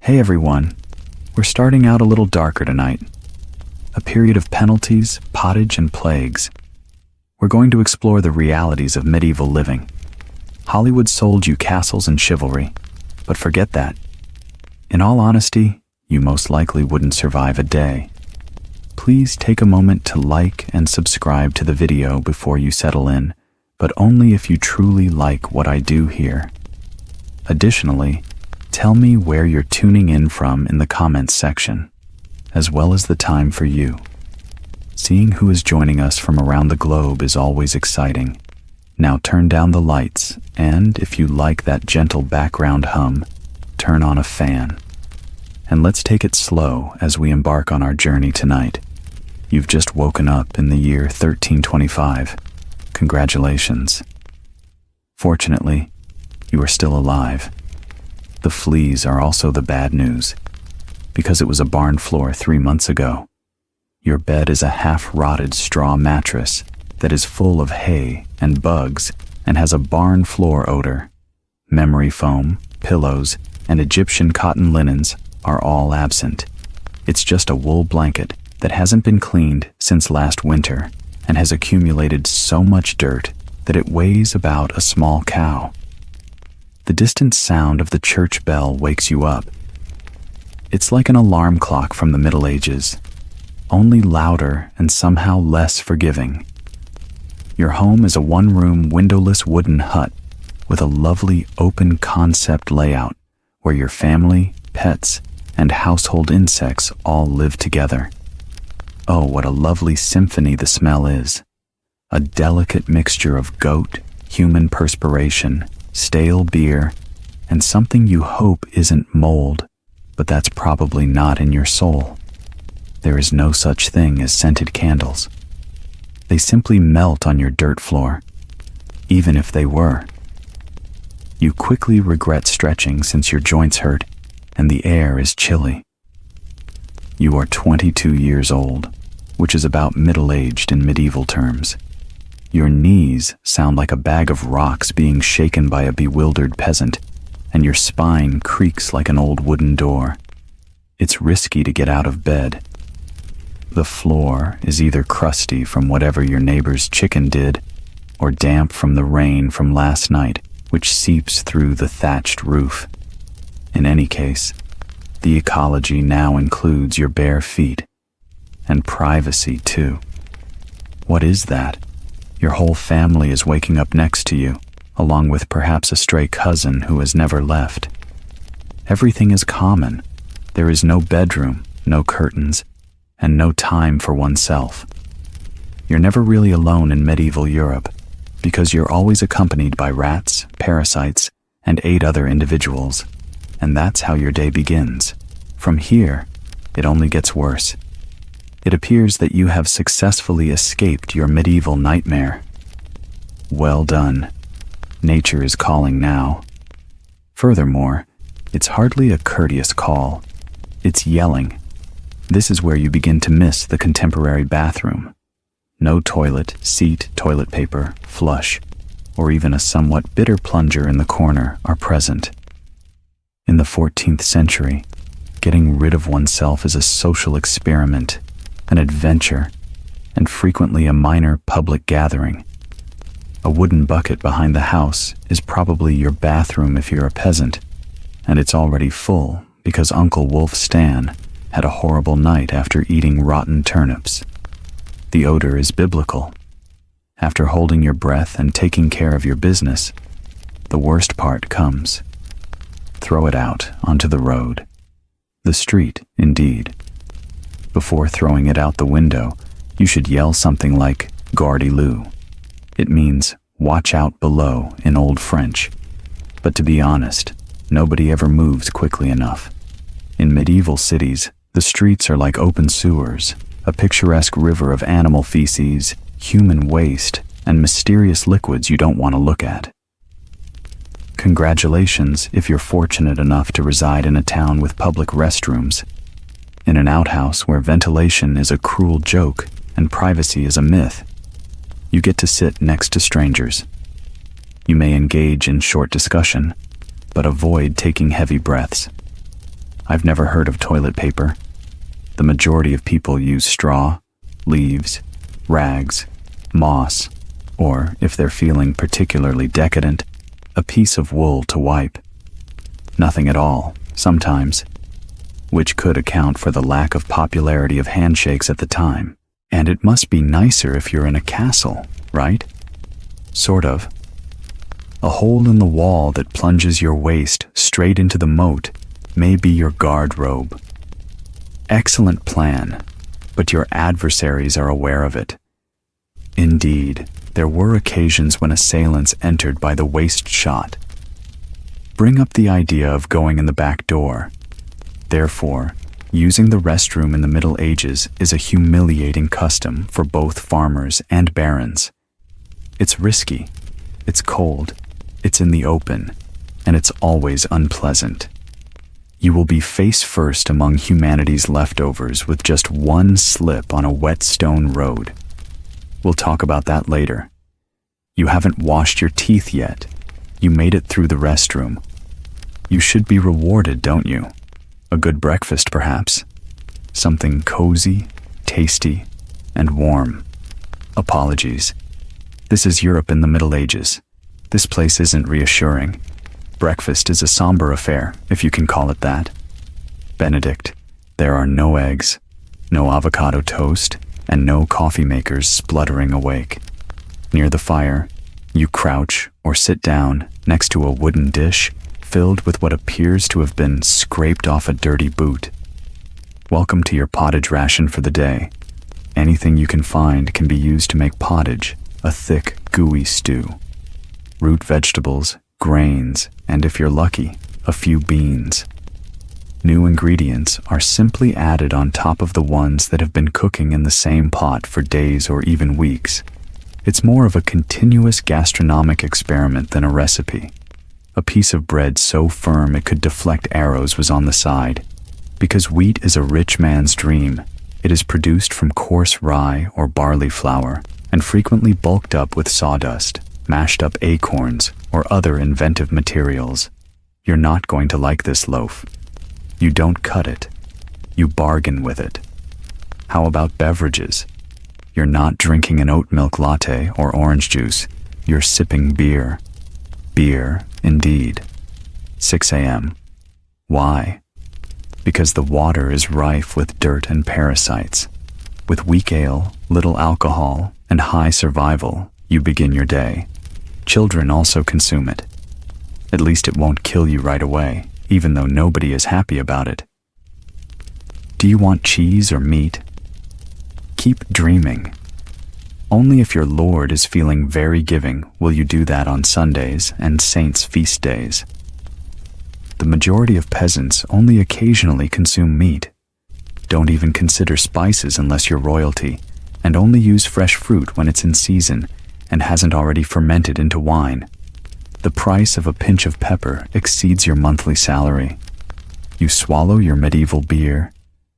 Hey everyone, we're starting out a little darker tonight. A period of penalties, pottage, and plagues. We're going to explore the realities of medieval living. Hollywood sold you castles and chivalry, but forget that. In all honesty, you most likely wouldn't survive a day. Please take a moment to like and subscribe to the video before you settle in, but only if you truly like what I do here. Additionally, tell me where you're tuning in from in the comments section, as well as the time for you. Seeing who is joining us from around the globe is always exciting. Now turn down the lights, and if you like that gentle background hum, turn on a fan. And let's take it slow as we embark on our journey tonight. You've just woken up in the year 1325. Congratulations. Fortunately, you are still alive. The fleas are also the bad news, because it was a barn floor 3 months ago. Your bed is a half-rotted straw mattress that is full of hay and bugs and has a barn floor odor. Memory foam, pillows, and Egyptian cotton linens are all absent. It's just a wool blanket that hasn't been cleaned since last winter and has accumulated so much dirt that it weighs about a small cow. The distant sound of the church bell wakes you up. It's like an alarm clock from the Middle Ages, only louder and somehow less forgiving. Your home is a one-room, windowless wooden hut with a lovely open concept layout where your family, pets, and household insects all live together. Oh, what a lovely symphony the smell is. A delicate mixture of goat, human perspiration, stale beer, and something you hope isn't mold, but that's probably not in your soul. There is no such thing as scented candles. They simply melt on your dirt floor, even if they were. You quickly regret stretching since your joints hurt and the air is chilly. You are 22 years old, which is about middle-aged in medieval terms. Your knees sound like a bag of rocks being shaken by a bewildered peasant, and your spine creaks like an old wooden door. It's risky to get out of bed. The floor is either crusty from whatever your neighbor's chicken did, or damp from the rain from last night, which seeps through the thatched roof. In any case, the ecology now includes your bare feet, and privacy too. What is that? Your whole family is waking up next to you, along with perhaps a stray cousin who has never left. Everything is common. There is no bedroom, no curtains, and no time for oneself. You're never really alone in medieval Europe, because you're always accompanied by rats, parasites, and 8 other individuals. And that's how your day begins. From here, it only gets worse. It appears that you have successfully escaped your medieval nightmare. Well done. Nature is calling now. Furthermore, it's hardly a courteous call. It's yelling. This is where you begin to miss the contemporary bathroom. No toilet, seat, toilet paper, flush, or even a somewhat bitter plunger in the corner are present. In the 14th century, getting rid of oneself is a social experiment, an adventure, and frequently a minor public gathering. A wooden bucket behind the house is probably your bathroom if you're a peasant, and it's already full because Uncle Wolf Stan had a horrible night after eating rotten turnips. The odor is biblical. After holding your breath and taking care of your business, the worst part comes. Throw it out onto the road. The street, indeed. Before throwing it out the window, you should yell something like "Gardez-vous." It means "watch out below" in Old French. But to be honest, nobody ever moves quickly enough. In medieval cities, the streets are like open sewers, a picturesque river of animal feces, human waste, and mysterious liquids you don't want to look at. Congratulations if you're fortunate enough to reside in a town with public restrooms. In an outhouse where ventilation is a cruel joke and privacy is a myth, you get to sit next to strangers. You may engage in short discussion, but avoid taking heavy breaths. I've never heard of toilet paper. The majority of people use straw, leaves, rags, moss, or, if they're feeling particularly decadent, a piece of wool to wipe. Nothing at all, sometimes, which could account for the lack of popularity of handshakes at the time. And it must be nicer if you're in a castle, right? Sort of. A hole in the wall that plunges your waist straight into the moat may be your guard robe. Excellent plan, but your adversaries are aware of it. Indeed, there were occasions when assailants entered by the waist shot. Bring up the idea of going in the back door. Therefore, using the restroom in the Middle Ages is a humiliating custom for both farmers and barons. It's risky, it's cold, it's in the open, and it's always unpleasant. You will be face first among humanity's leftovers with just one slip on a wet stone road. We'll talk about that later. You haven't washed your teeth yet. You made it through the restroom. You should be rewarded, don't you? A good breakfast, perhaps. Something cozy, tasty, and warm. Apologies. This is Europe in the Middle Ages. This place isn't reassuring. Breakfast is a somber affair, if you can call it that. Benedict, there are no eggs, no avocado toast, and no coffee makers spluttering awake. Near the fire, you crouch or sit down next to a wooden dish filled with what appears to have been scraped off a dirty boot. Welcome to your pottage ration for the day. Anything you can find can be used to make pottage, a thick, gooey stew. Root vegetables, grains, and if you're lucky, a few beans. New ingredients are simply added on top of the ones that have been cooking in the same pot for days or even weeks. It's more of a continuous gastronomic experiment than a recipe. A piece of bread so firm it could deflect arrows was on the side. Because wheat is a rich man's dream, it is produced from coarse rye or barley flour and frequently bulked up with sawdust, mashed up acorns, or other inventive materials. You're not going to like this loaf. You don't cut it. You bargain with it. How about beverages? You're not drinking an oat milk latte or orange juice. You're sipping beer. Beer, indeed. 6 a.m. Why? Because the water is rife with dirt and parasites. With weak ale, little alcohol, and high survival, you begin your day. Children also consume it. At least it won't kill you right away, even though nobody is happy about it. Do you want cheese or meat? Keep dreaming. Only if your Lord is feeling very giving will you do that on Sundays and saints' feast days. The majority of peasants only occasionally consume meat. Don't even consider spices unless you're royalty, and only use fresh fruit when it's in season and hasn't already fermented into wine. The price of a pinch of pepper exceeds your monthly salary. You swallow your medieval beer,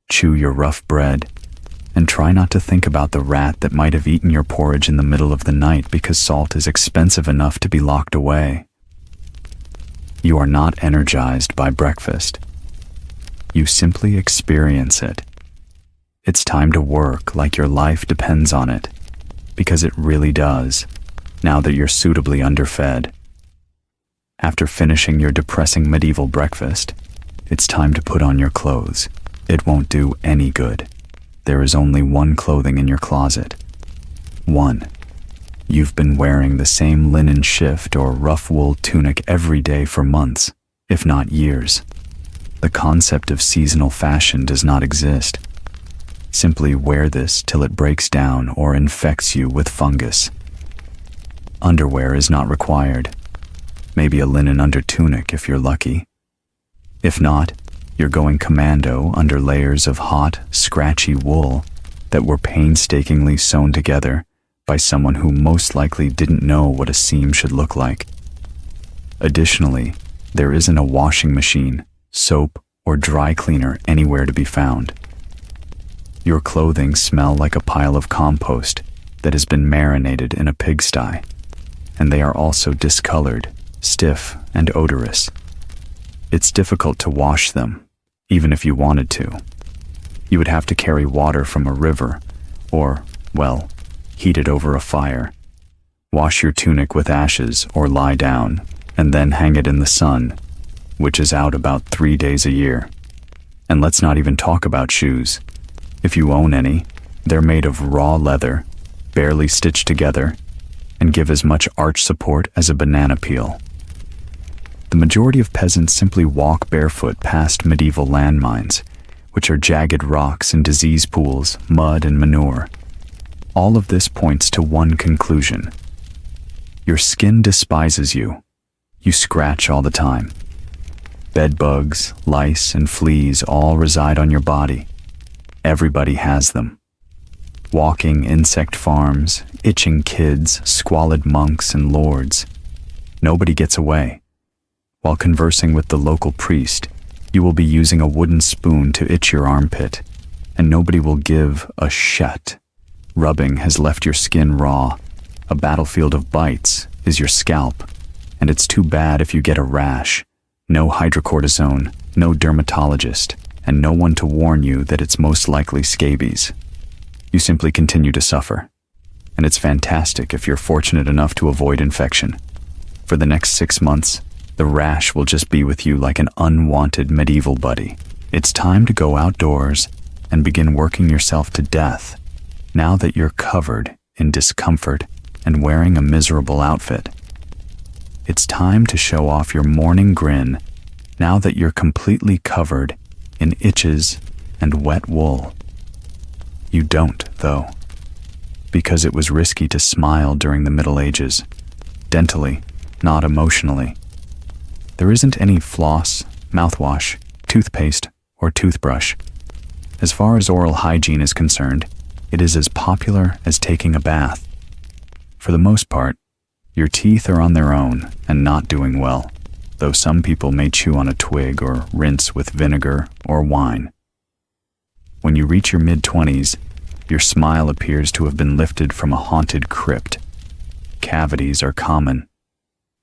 chew your rough bread, and try not to think about the rat that might have eaten your porridge in the middle of the night because salt is expensive enough to be locked away. You are not energized by breakfast. You simply experience it. It's time to work like your life depends on it, because it really does, now that you're suitably underfed. After finishing your depressing medieval breakfast, it's time to put on your clothes. It won't do any good. There is only one clothing in your closet. One. You've been wearing the same linen shift or rough wool tunic every day for months, if not years. The concept of seasonal fashion does not exist. Simply wear this till it breaks down or infects you with fungus. Underwear is not required. Maybe a linen undertunic if you're lucky. If not, you're going commando under layers of hot, scratchy wool that were painstakingly sewn together by someone who most likely didn't know what a seam should look like. Additionally, there isn't a washing machine, soap, or dry cleaner anywhere to be found. Your clothing smell like a pile of compost that has been marinated in a pigsty, and they are also discolored, stiff, and odorous. It's difficult to wash them, even if you wanted to. You would have to carry water from a river, or, well, heat it over a fire. Wash your tunic with ashes or lie down, and then hang it in the sun, which is out about 3 days a year. And let's not even talk about shoes. If you own any, they're made of raw leather, barely stitched together, and give as much arch support as a banana peel. The majority of peasants simply walk barefoot past medieval landmines, which are jagged rocks and disease pools, mud and manure. All of this points to one conclusion. Your skin despises you. You scratch all the time. Bed bugs, lice, and fleas all reside on your body. Everybody has them. Walking insect farms, itching kids, squalid monks and lords. Nobody gets away. While conversing with the local priest, you will be using a wooden spoon to itch your armpit, and nobody will give a shit. Rubbing has left your skin raw. A battlefield of bites is your scalp, and it's too bad if you get a rash. No hydrocortisone, no dermatologist, and no one to warn you that it's most likely scabies. You simply continue to suffer. And it's fantastic if you're fortunate enough to avoid infection. For the next 6 months, the rash will just be with you like an unwanted medieval buddy. It's time to go outdoors and begin working yourself to death, now that you're covered in discomfort and wearing a miserable outfit. It's time to show off your morning grin, now that you're completely covered in itches and wet wool. You don't, though, because it was risky to smile during the Middle Ages, dentally, not emotionally. There isn't any floss, mouthwash, toothpaste, or toothbrush. As far as oral hygiene is concerned, it is as popular as taking a bath. For the most part, your teeth are on their own and not doing well, though some people may chew on a twig or rinse with vinegar or wine. When you reach your mid-20s, your smile appears to have been lifted from a haunted crypt. Cavities are common.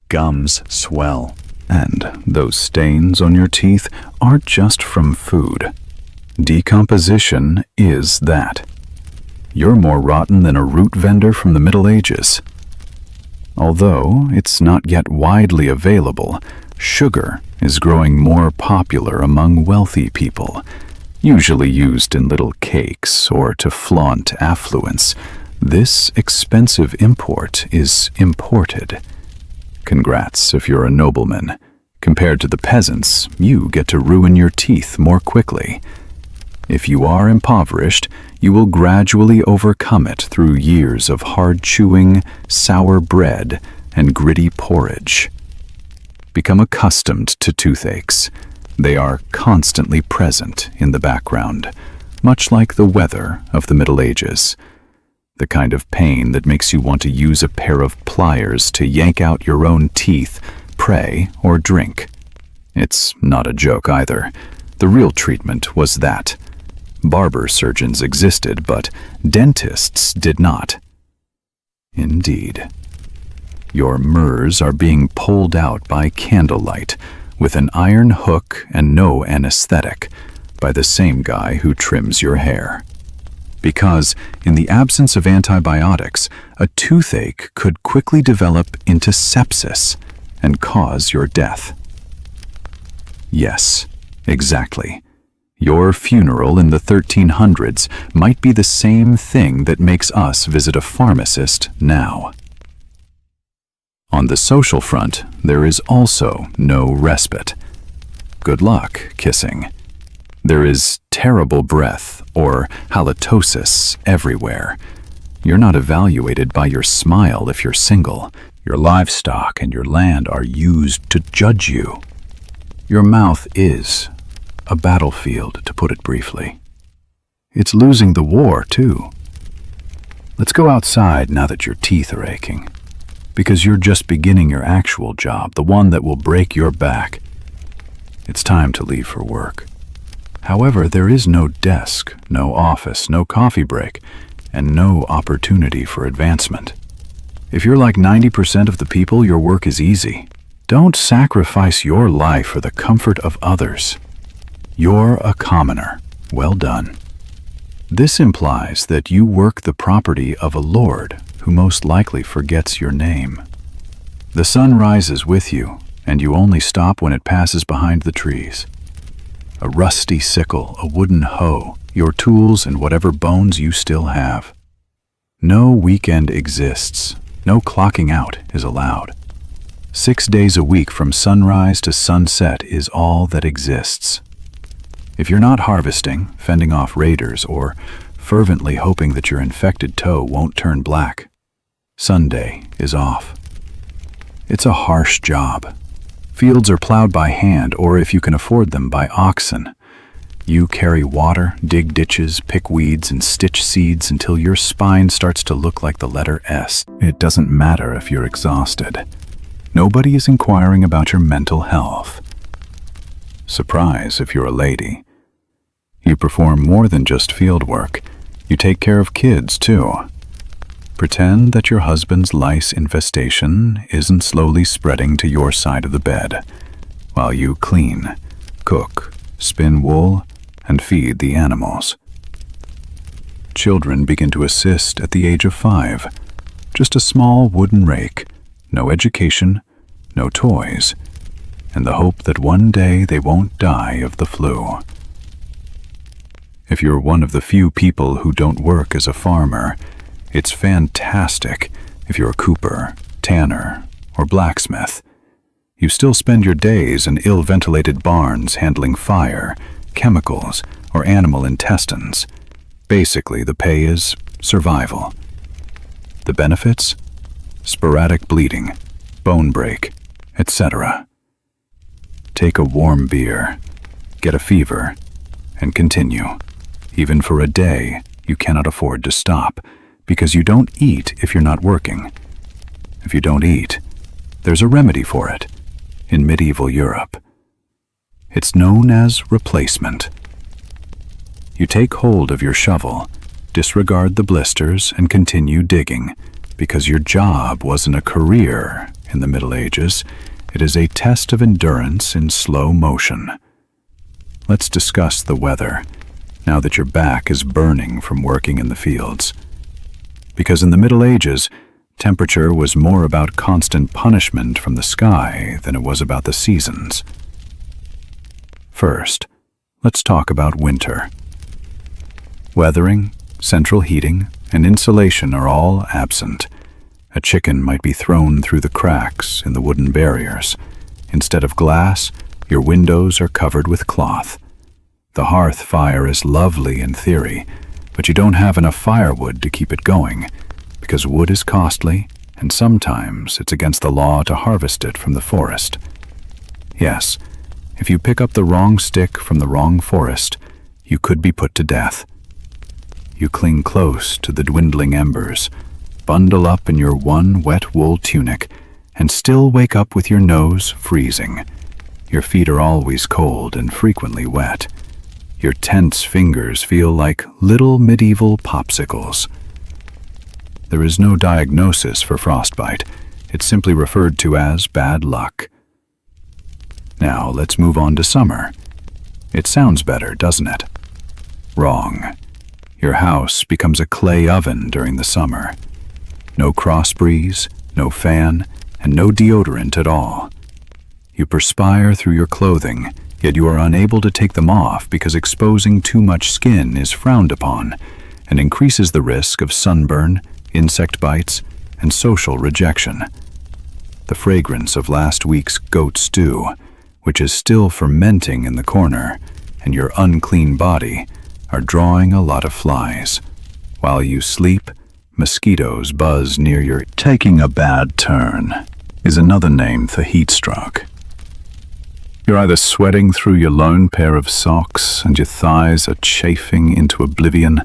Gums swell. And those stains on your teeth aren't just from food. Decomposition is that. You're more rotten than a root vendor from the Middle Ages. Although it's not yet widely available, sugar is growing more popular among wealthy people, usually used in little cakes or to flaunt affluence. This expensive import is imported. Congrats if you're a nobleman. Compared to the peasants, you get to ruin your teeth more quickly. If you are impoverished, you will gradually overcome it through years of hard chewing, sour bread, and gritty porridge. Become accustomed to toothaches. They are constantly present in the background, much like the weather of the Middle Ages. The kind of pain that makes you want to use a pair of pliers to yank out your own teeth, pray, or drink. It's not a joke either. The real treatment was that. Barber surgeons existed, but dentists did not. Indeed. Your murs are being pulled out by candlelight, with an iron hook and no anesthetic, by the same guy who trims your hair. Because, in the absence of antibiotics, a toothache could quickly develop into sepsis and cause your death. Yes, exactly. Your funeral in the 1300s might be the same thing that makes us visit a pharmacist now. On the social front, there is also no respite. Good luck kissing. There is terrible breath, or halitosis, everywhere. You're not evaluated by your smile if you're single. Your livestock and your land are used to judge you. Your mouth is a battlefield, to put it briefly. It's losing the war, too. Let's go outside now that your teeth are aching, because you're just beginning your actual job, the one that will break your back. It's time to leave for work. However, there is no desk, no office, no coffee break, and no opportunity for advancement. If you're like 90% of the people, your work is easy. Don't sacrifice your life for the comfort of others. You're a commoner. Well done. This implies that you work the property of a lord who most likely forgets your name. The sun rises with you, and you only stop when it passes behind the trees. A rusty sickle, a wooden hoe, your tools, and whatever bones you still have. No weekend exists. No clocking out is allowed. 6 days a week from sunrise to sunset is all that exists. If you're not harvesting, fending off raiders, or fervently hoping that your infected toe won't turn black, Sunday is off. It's a harsh job. Fields are plowed by hand, or if you can afford them, by oxen. You carry water, dig ditches, pick weeds, and stitch seeds until your spine starts to look like the letter S. It doesn't matter if you're exhausted. Nobody is inquiring about your mental health. Surprise if you're a lady. You perform more than just field work. You take care of kids, too. Pretend that your husband's lice infestation isn't slowly spreading to your side of the bed, while you clean, cook, spin wool, and feed the animals. Children begin to assist at the age of 5. Just a small wooden rake, no education, no toys, and the hope that one day they won't die of the flu. If you're one of the few people who don't work as a farmer, it's fantastic. If you're a cooper, tanner, or blacksmith, you still spend your days in ill-ventilated barns handling fire, chemicals, or animal intestines. Basically, the pay is survival. The benefits? Sporadic bleeding, bone break, etc. Take a warm beer, get a fever, and continue. Even for a day, you cannot afford to stop, because you don't eat if you're not working. If you don't eat, there's a remedy for it in medieval Europe. It's known as replacement. You take hold of your shovel, disregard the blisters, and continue digging, because your job wasn't a career in the Middle Ages. It is a test of endurance in slow motion. Let's discuss the weather, now that your back is burning from working in the fields. Because in the Middle Ages, temperature was more about constant punishment from the sky than it was about the seasons. First, let's talk about winter. Weathering, central heating, and insulation are all absent. A chicken might be thrown through the cracks in the wooden barriers. Instead of glass, your windows are covered with cloth. The hearth fire is lovely in theory, but you don't have enough firewood to keep it going, because wood is costly, and sometimes it's against the law to harvest it from the forest. Yes, if you pick up the wrong stick from the wrong forest, you could be put to death. You cling close to the dwindling embers, bundle up in your one wet wool tunic, and still wake up with your nose freezing. Your feet are always cold and frequently wet. Your tense fingers feel like little medieval popsicles. There is no diagnosis for frostbite. It's simply referred to as bad luck. Now let's move on to summer. It sounds better, doesn't it? Wrong. Your house becomes a clay oven during the summer. No cross breeze, no fan, and no deodorant at all. You perspire through your clothing, yet you are unable to take them off because exposing too much skin is frowned upon and increases the risk of sunburn, insect bites, and social rejection. The fragrance of last week's goat stew, which is still fermenting in the corner, and your unclean body are drawing a lot of flies. While you sleep, mosquitoes buzz near your taking a bad turn is another name for heat stroke. You're either sweating through your lone pair of socks and your thighs are chafing into oblivion,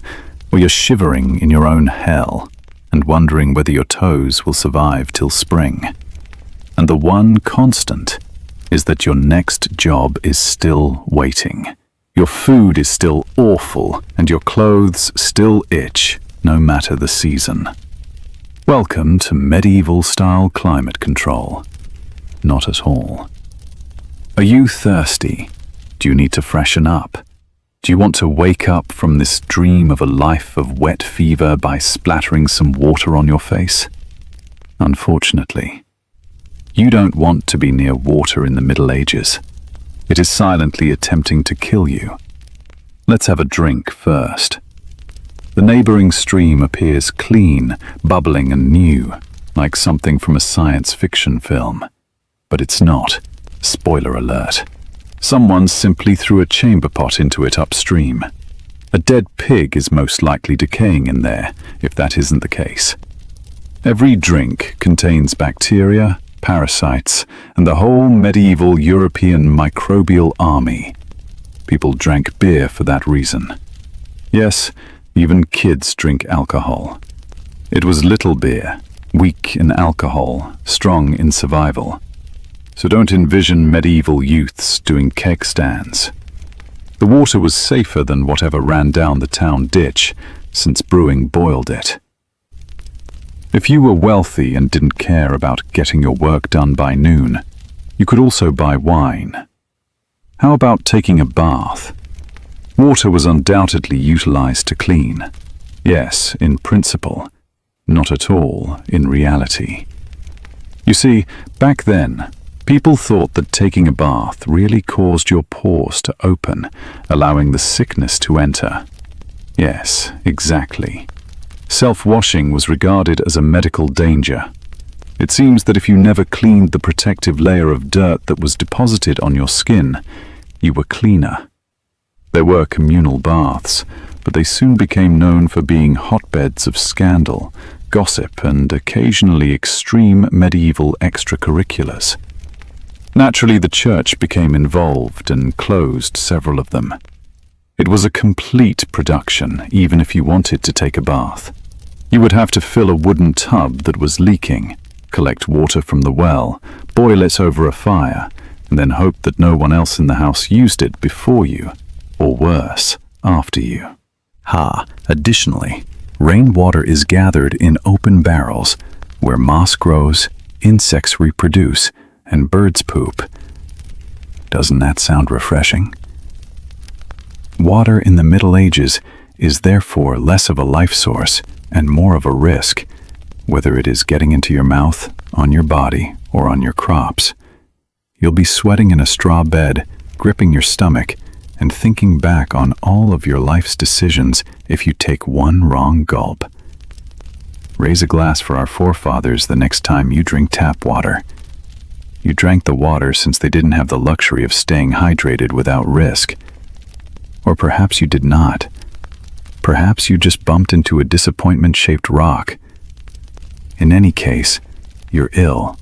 or you're shivering in your own hell and wondering whether your toes will survive till spring. And the one constant is that your next job is still waiting. Your food is still awful and your clothes still itch, no matter the season. Welcome to medieval-style climate control. Not at all. Are you thirsty? Do you need to freshen up? Do you want to wake up from this dream of a life of wet fever by splattering some water on your face? Unfortunately, you don't want to be near water in the Middle Ages. It is silently attempting to kill you. Let's have a drink first. The neighboring stream appears clean, bubbling and new, like something from a science fiction film. But it's not. Spoiler alert. Someone simply threw a chamber pot into it upstream. A dead pig is most likely decaying in there, if that isn't the case. Every drink contains bacteria, parasites, and the whole medieval European microbial army. People drank beer for that reason. Yes, even kids drink alcohol. It was little beer, weak in alcohol, strong in survival. So don't envision medieval youths doing keg stands. The water was safer than whatever ran down the town ditch, since brewing boiled it. If you were wealthy and didn't care about getting your work done by noon, you could also buy wine. How about taking a bath? Water was undoubtedly utilized to clean. Yes, in principle, not at all in reality. You see, back then, people thought that taking a bath really caused your pores to open, allowing the sickness to enter. Yes, exactly. Self-washing was regarded as a medical danger. It seems that if you never cleaned the protective layer of dirt that was deposited on your skin, you were cleaner. There were communal baths, but they soon became known for being hotbeds of scandal, gossip, and occasionally extreme medieval extracurriculars. Naturally, the church became involved and closed several of them. It was a complete production, even if you wanted to take a bath. You would have to fill a wooden tub that was leaking, collect water from the well, boil it over a fire, and then hope that no one else in the house used it before you, or worse, after you. Additionally, rainwater is gathered in open barrels, where moss grows, insects reproduce, and birds poop. Doesn't that sound refreshing? Water in the Middle Ages is therefore less of a life source and more of a risk, whether it is getting into your mouth, on your body, or on your crops. You'll be sweating in a straw bed, gripping your stomach, and thinking back on all of your life's decisions if you take one wrong gulp. Raise a glass for our forefathers the next time you drink tap water. You drank the water since they didn't have the luxury of staying hydrated without risk. Or perhaps you did not. Perhaps you just bumped into a disappointment-shaped rock. In any case, you're ill.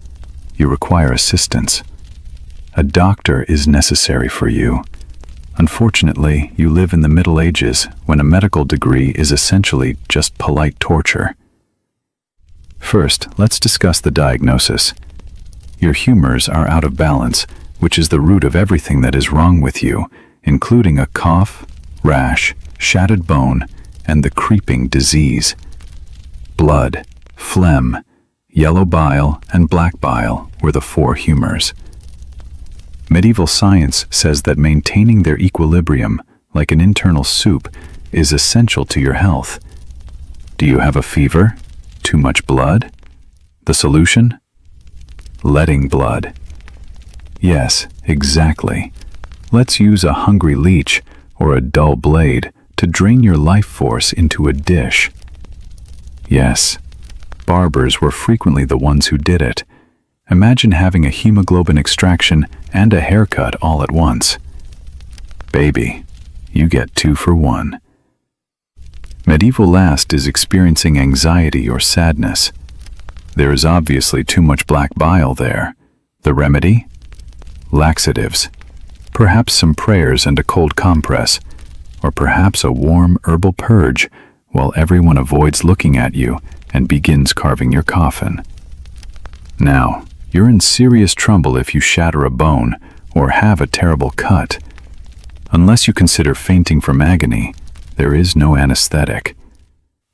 You require assistance. A doctor is necessary for you. Unfortunately, you live in the Middle Ages when a medical degree is essentially just polite torture. First, let's discuss the diagnosis. Your humors are out of balance, which is the root of everything that is wrong with you, including a cough, rash, shattered bone, and the creeping disease. Blood, phlegm, yellow bile, and black bile were the four humors. Medieval science says that maintaining their equilibrium, like an internal soup, is essential to your health. Do you have a fever? Too much blood? The solution? Letting blood. Yes, exactly. Let's use a hungry leech or a dull blade to drain your life force into a dish. Yes, barbers were frequently the ones who did it. Imagine having a hemoglobin extraction and a haircut all at once. Baby, you get 2 for 1. Medieval last is experiencing anxiety or sadness. There is obviously too much black bile there. The remedy? Laxatives. Perhaps some prayers and a cold compress, or perhaps a warm herbal purge while everyone avoids looking at you and begins carving your coffin. Now, you're in serious trouble if you shatter a bone or have a terrible cut. Unless you consider fainting from agony, there is no anesthetic.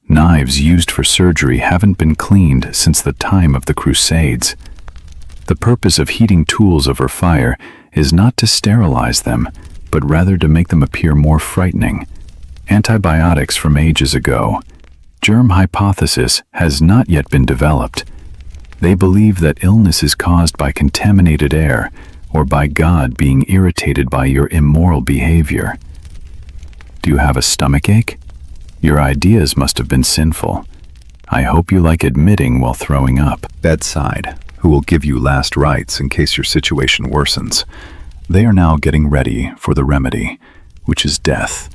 Knives used for surgery haven't been cleaned since the time of the Crusades. The purpose of heating tools over fire is not to sterilize them, but rather to make them appear more frightening. Antibiotics from ages ago. Germ hypothesis has not yet been developed. They believe that illness is caused by contaminated air or by God being irritated by your immoral behavior. Do you have a stomachache? Your ideas must have been sinful. I hope you like admitting while throwing up. Bedside, who will give you last rites in case your situation worsens. They are now getting ready for the remedy, which is death.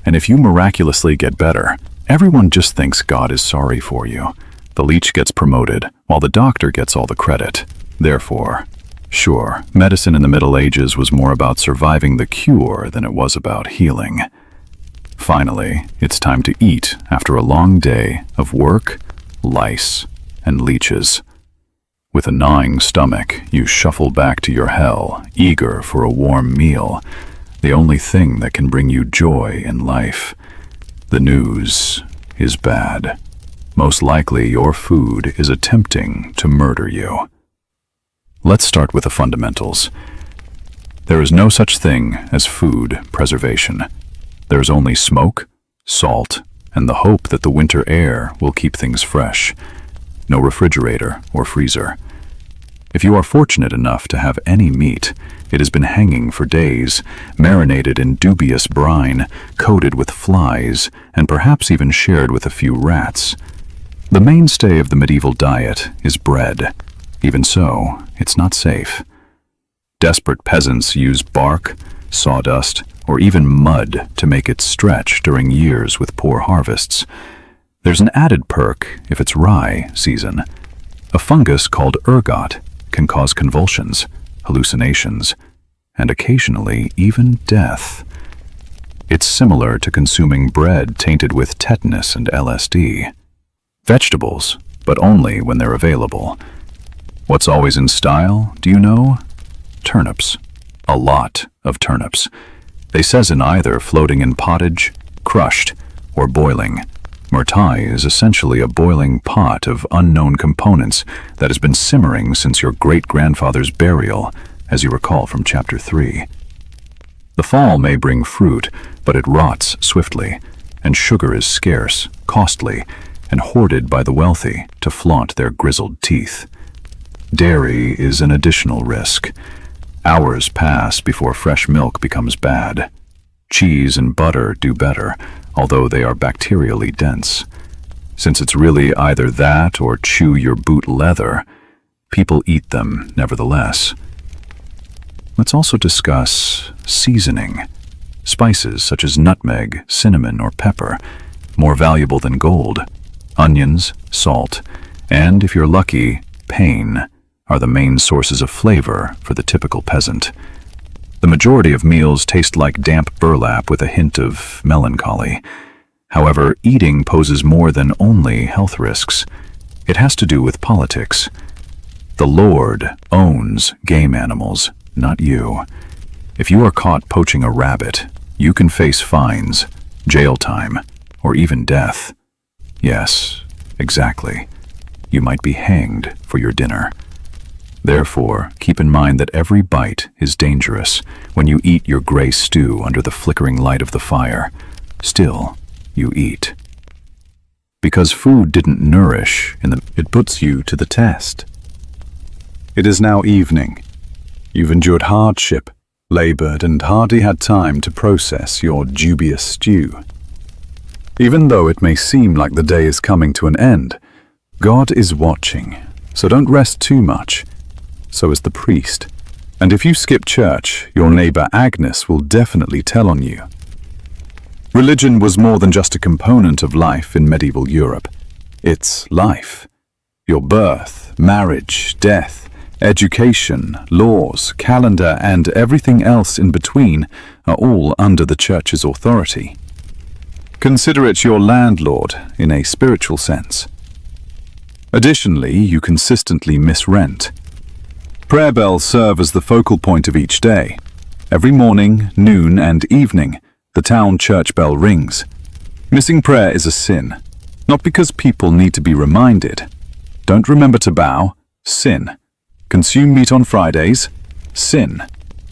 And if you miraculously get better, everyone just thinks God is sorry for you. The leech gets promoted, while the doctor gets all the credit. Therefore, sure, medicine in the Middle Ages was more about surviving the cure than it was about healing. Finally, it's time to eat after a long day of work, lice, and leeches. With a gnawing stomach, you shuffle back to your hell, eager for a warm meal, the only thing that can bring you joy in life. The news is bad. Most likely your food is attempting to murder you. Let's start with the fundamentals. There is no such thing as food preservation. There is only smoke, salt, and the hope that the winter air will keep things fresh. No refrigerator or freezer. If you are fortunate enough to have any meat, it has been hanging for days, marinated in dubious brine, coated with flies, and perhaps even shared with a few rats. The mainstay of the medieval diet is bread. Even so, it's not safe. Desperate peasants use bark, sawdust, or even mud to make it stretch during years with poor harvests. There's an added perk if it's rye season. A fungus called ergot can cause convulsions, hallucinations, and occasionally even death. It's similar to consuming bread tainted with tetanus and LSD. Vegetables, but only when they're available. What's always in style, do you know? Turnips. A lot of turnips. They says in either floating in pottage, crushed, or boiling. Murtai is essentially a boiling pot of unknown components that has been simmering since your great-grandfather's burial, as you recall from Chapter 3. The fall may bring fruit, but it rots swiftly, and sugar is scarce, costly, and hoarded by the wealthy to flaunt their grizzled teeth. Dairy is an additional risk. Hours pass before fresh milk becomes bad. Cheese and butter do better, although they are bacterially dense. Since it's really either that or chew your boot leather, people eat them nevertheless. Let's also discuss seasoning. Spices such as nutmeg, cinnamon, or pepper, more valuable than gold. Onions, salt, and, if you're lucky, pain, are the main sources of flavor for the typical peasant. The majority of meals taste like damp burlap with a hint of melancholy. However, eating poses more than only health risks. It has to do with politics. The Lord owns game animals, not you. If you are caught poaching a rabbit, you can face fines, jail time, or even death. Yes, exactly. You might be hanged for your dinner. Therefore, keep in mind that every bite is dangerous when you eat your gray stew under the flickering light of the fire. Still, you eat. Because food didn't nourish it puts you to the test. It is now evening. You've endured hardship, labored, and hardly had time to process your dubious stew. Even though it may seem like the day is coming to an end, God is watching, so don't rest too much. So is the priest. And if you skip church, your neighbor Agnes will definitely tell on you. Religion was more than just a component of life in medieval Europe. It's life. Your birth, marriage, death, education, laws, calendar, and everything else in between are all under the church's authority. Consider it your landlord in a spiritual sense. Additionally, you consistently miss rent. Prayer bells serve as the focal point of each day. Every morning, noon, and evening, the town church bell rings. Missing prayer is a sin, not because people need to be reminded. Don't remember to bow, sin. Consume meat on Fridays, sin.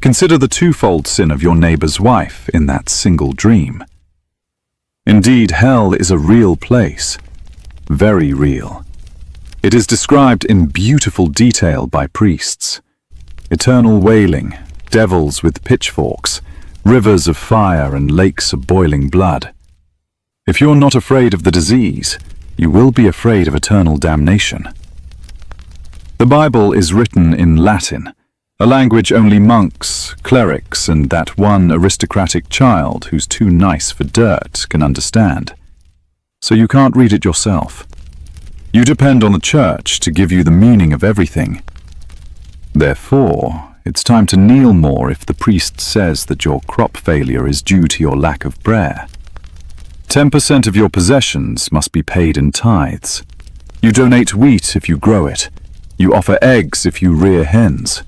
Consider the twofold sin of your neighbor's wife in that single dream. Indeed, hell is a real place, very real. It is described in beautiful detail by priests. Eternal wailing, devils with pitchforks, rivers of fire and lakes of boiling blood. If you're not afraid of the disease, you will be afraid of eternal damnation. The Bible is written in Latin, a language only monks, clerics, and that one aristocratic child who's too nice for dirt can understand. So you can't read it yourself. You depend on the church to give you the meaning of everything. Therefore, it's time to kneel more if the priest says that your crop failure is due to your lack of prayer. 10% of your possessions must be paid in tithes. You donate wheat if you grow it. You offer eggs if you rear hens.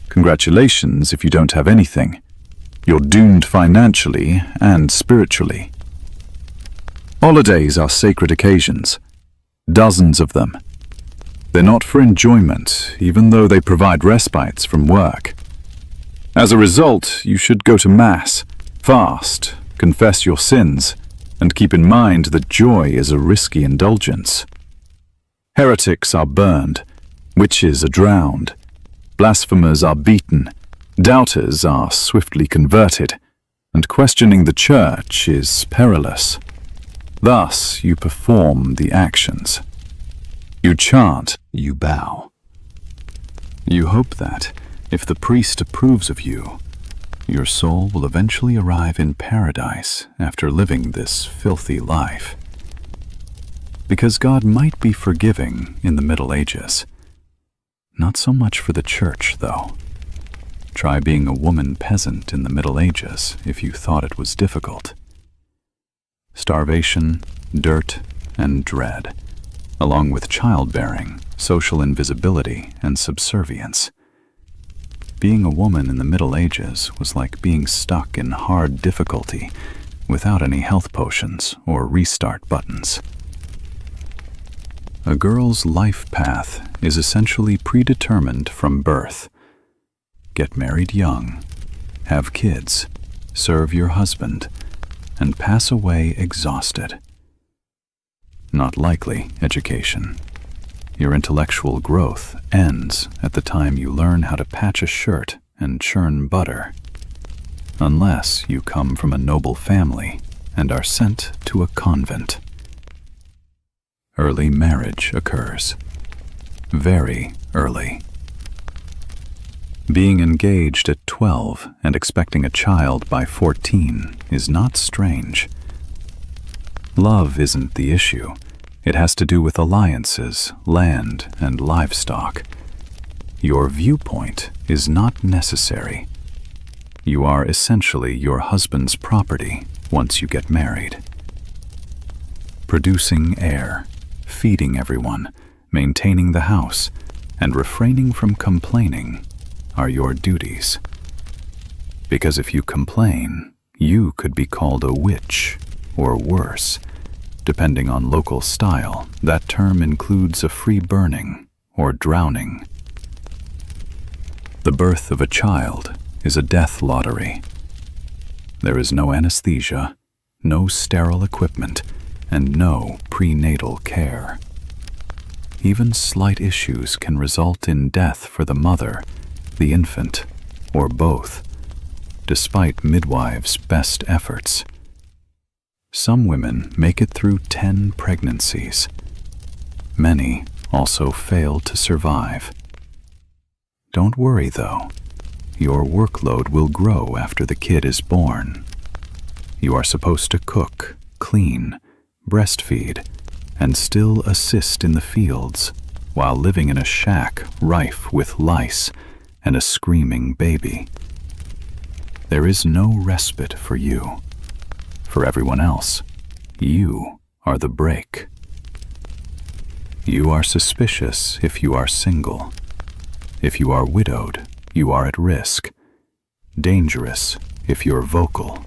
Congratulations if you don't have anything. You're doomed financially and spiritually. Holidays are sacred occasions. Dozens of them. They're not for enjoyment, even though they provide respites from work. As a result, you should go to Mass, fast, confess your sins, and keep in mind that joy is a risky indulgence. Heretics are burned, witches are drowned, blasphemers are beaten, doubters are swiftly converted, and questioning the church is perilous. Thus you perform the actions. You chant, you bow. You hope that, if the priest approves of you, your soul will eventually arrive in paradise after living this filthy life. Because God might be forgiving in the Middle Ages. Not so much for the church, though. Try being a woman peasant in the Middle Ages if you thought it was difficult. Starvation, dirt, and dread, along with childbearing, social invisibility, and subservience. Being a woman in the Middle Ages was like being stuck in hard difficulty without any health potions or restart buttons. A girl's life path is essentially predetermined from birth. Get married young, have kids, serve your husband, and pass away exhausted. Not likely education. Your intellectual growth ends at the time you learn how to patch a shirt and churn butter. Unless you come from a noble family and are sent to a convent. Early marriage occurs. Very early. Being engaged at 12 and expecting a child by 14 is not strange. Love isn't the issue. It has to do with alliances, land, and livestock. Your viewpoint is not necessary. You are essentially your husband's property once you get married. Producing heir, feeding everyone, maintaining the house, and refraining from complaining are your duties. Because if you complain, you could be called a witch, or worse. Depending on local style, that term includes a free burning or drowning. The birth of a child is a death lottery. There is no anesthesia, no sterile equipment, and no prenatal care. Even slight issues can result in death for the mother, the infant, or both, despite midwives' best efforts. Some women make it through 10 pregnancies. Many also fail to survive. Don't worry, though. Your workload will grow after the kid is born. You are supposed to cook, clean, breastfeed, and still assist in the fields while living in a shack rife with lice and a screaming baby. There is no respite for you. For everyone else, you are the break. You are suspicious if you are single. If you are widowed, you are at risk. Dangerous if you're vocal.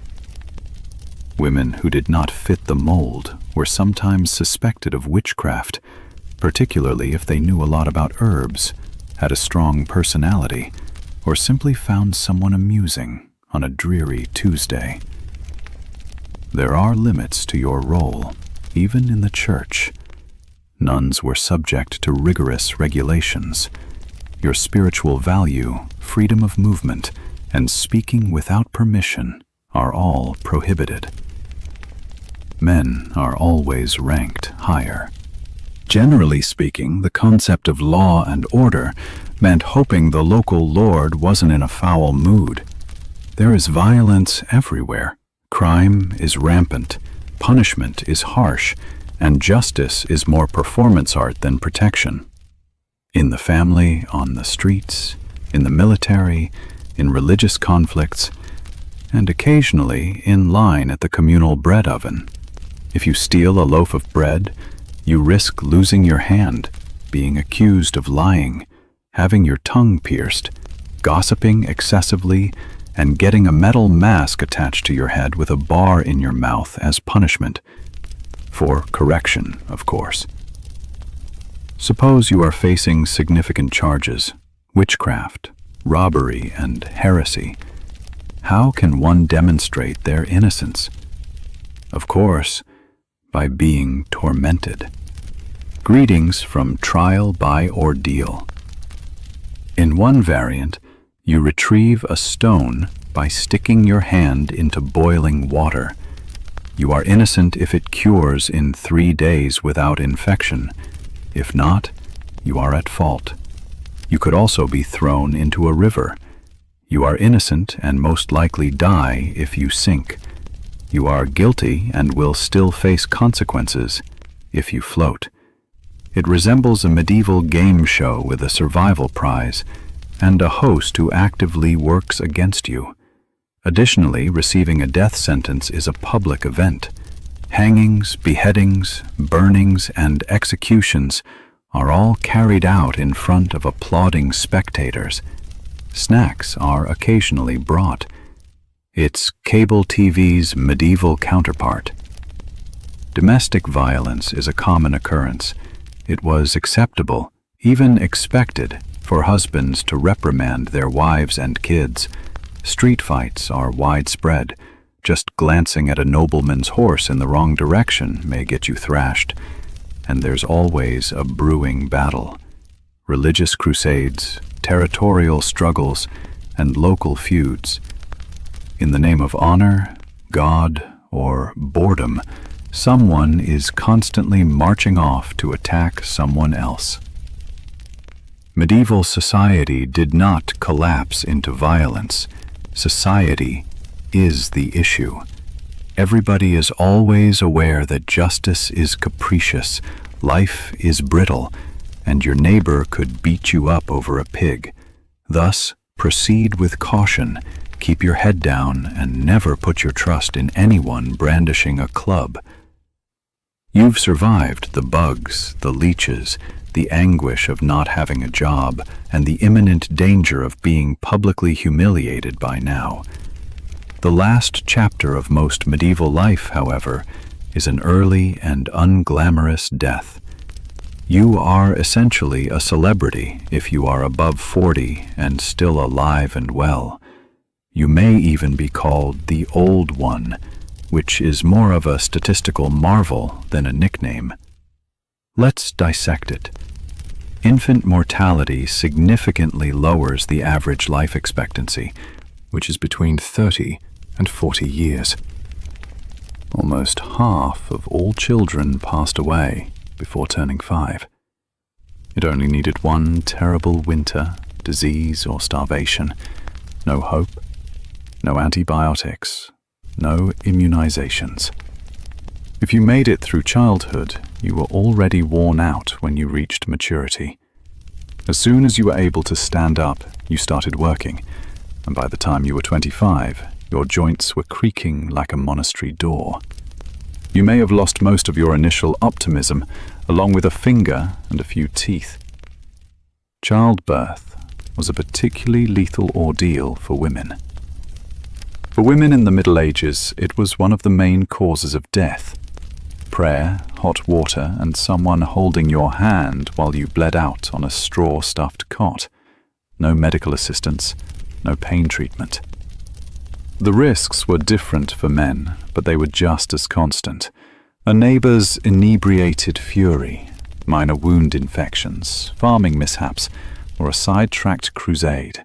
Women who did not fit the mold were sometimes suspected of witchcraft, particularly if they knew a lot about herbs, had a strong personality, or simply found someone amusing on a dreary Tuesday. There are limits to your role, even in the church. Nuns were subject to rigorous regulations. Your spiritual value, freedom of movement, and speaking without permission are all prohibited. Men are always ranked higher. Generally speaking, the concept of law and order meant hoping the local lord wasn't in a foul mood. There is violence everywhere. Crime is rampant, punishment is harsh, and justice is more performance art than protection. In the family, on the streets, in the military, in religious conflicts, and occasionally in line at the communal bread oven. If you steal a loaf of bread, you risk losing your hand, being accused of lying, having your tongue pierced, gossiping excessively, and getting a metal mask attached to your head with a bar in your mouth as punishment. For correction, of course. Suppose you are facing significant charges, witchcraft, robbery, and heresy. How can one demonstrate their innocence? Of course, by being tormented. Greetings from trial by ordeal. In one variant, you retrieve a stone by sticking your hand into boiling water. You are innocent if it cures in 3 days without infection. If not, you are at fault. You could also be thrown into a river. You are innocent and most likely die if you sink. You are guilty and will still face consequences if you float. It resembles a medieval game show with a survival prize and a host who actively works against you. Additionally, receiving a death sentence is a public event. Hangings, beheadings, burnings, and executions are all carried out in front of applauding spectators. Snacks are occasionally brought. It's cable TV's medieval counterpart. Domestic violence is a common occurrence. It was acceptable, even expected, for husbands to reprimand their wives and kids. Street fights are widespread. Just glancing at a nobleman's horse in the wrong direction may get you thrashed. And there's always a brewing battle. Religious crusades, territorial struggles, and local feuds. In the name of honor, God, or boredom, someone is constantly marching off to attack someone else. Medieval society did not collapse into violence. Society is the issue. Everybody is always aware that justice is capricious, life is brittle, and your neighbor could beat you up over a pig. Thus, proceed with caution, keep your head down, and never put your trust in anyone brandishing a club. You've survived the bugs, the leeches, the anguish of not having a job, and the imminent danger of being publicly humiliated by now. The last chapter of most medieval life, however, is an early and unglamorous death. You are essentially a celebrity if you are above 40 and still alive and well. You may even be called the Old One, which is more of a statistical marvel than a nickname. Let's dissect it. Infant mortality significantly lowers the average life expectancy, which is between 30 and 40 years. Almost half of all children passed away before turning 5. It only needed one terrible winter, disease, or starvation. No hope, no antibiotics, no immunizations. If you made it through childhood, you were already worn out when you reached maturity. As soon as you were able to stand up, you started working, and by the time you were 25, your joints were creaking like a monastery door. You may have lost most of your initial optimism, along with a finger and a few teeth. Childbirth was a particularly lethal ordeal for women. For women in the Middle Ages, it was one of the main causes of death. Prayer, hot water, and someone holding your hand while you bled out on a straw-stuffed cot. no medical assistance, no pain treatment. The risks were different for men, but they were just as constant. A neighbor's inebriated fury, minor wound infections, farming mishaps, or a sidetracked crusade.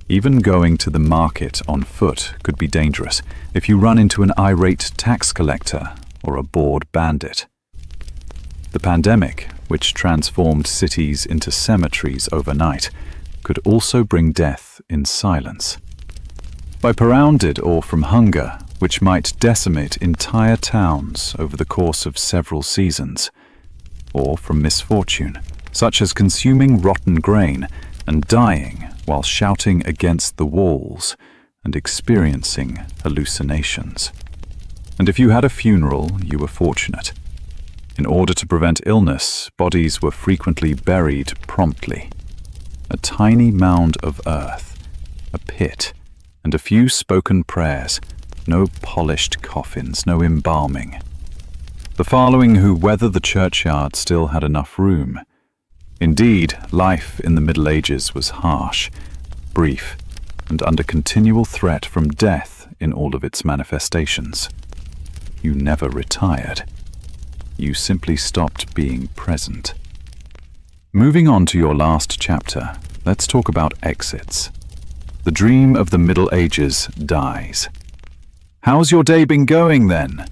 Even going to the market on foot could be dangerous if you run into an irate tax collector or a bored bandit. The pandemic, which transformed cities into cemeteries overnight, could also bring death in silence. By pounded or from hunger, which might decimate entire towns over the course of several seasons, or from misfortune, such as consuming rotten grain and dying while shouting against the walls and experiencing hallucinations. And if you had a funeral, you were fortunate. In order to prevent illness, bodies were frequently buried promptly. A tiny mound of earth, a pit, and a few spoken prayers, no polished coffins, no embalming. The following who weathered the churchyard still had enough room. Indeed, life in the Middle Ages was harsh, brief, and under continual threat from death in all of its manifestations. You never retired. You simply stopped being present. Moving on to your last chapter, let's talk about exits. The dream of the Middle Ages dies. How's your day been going then?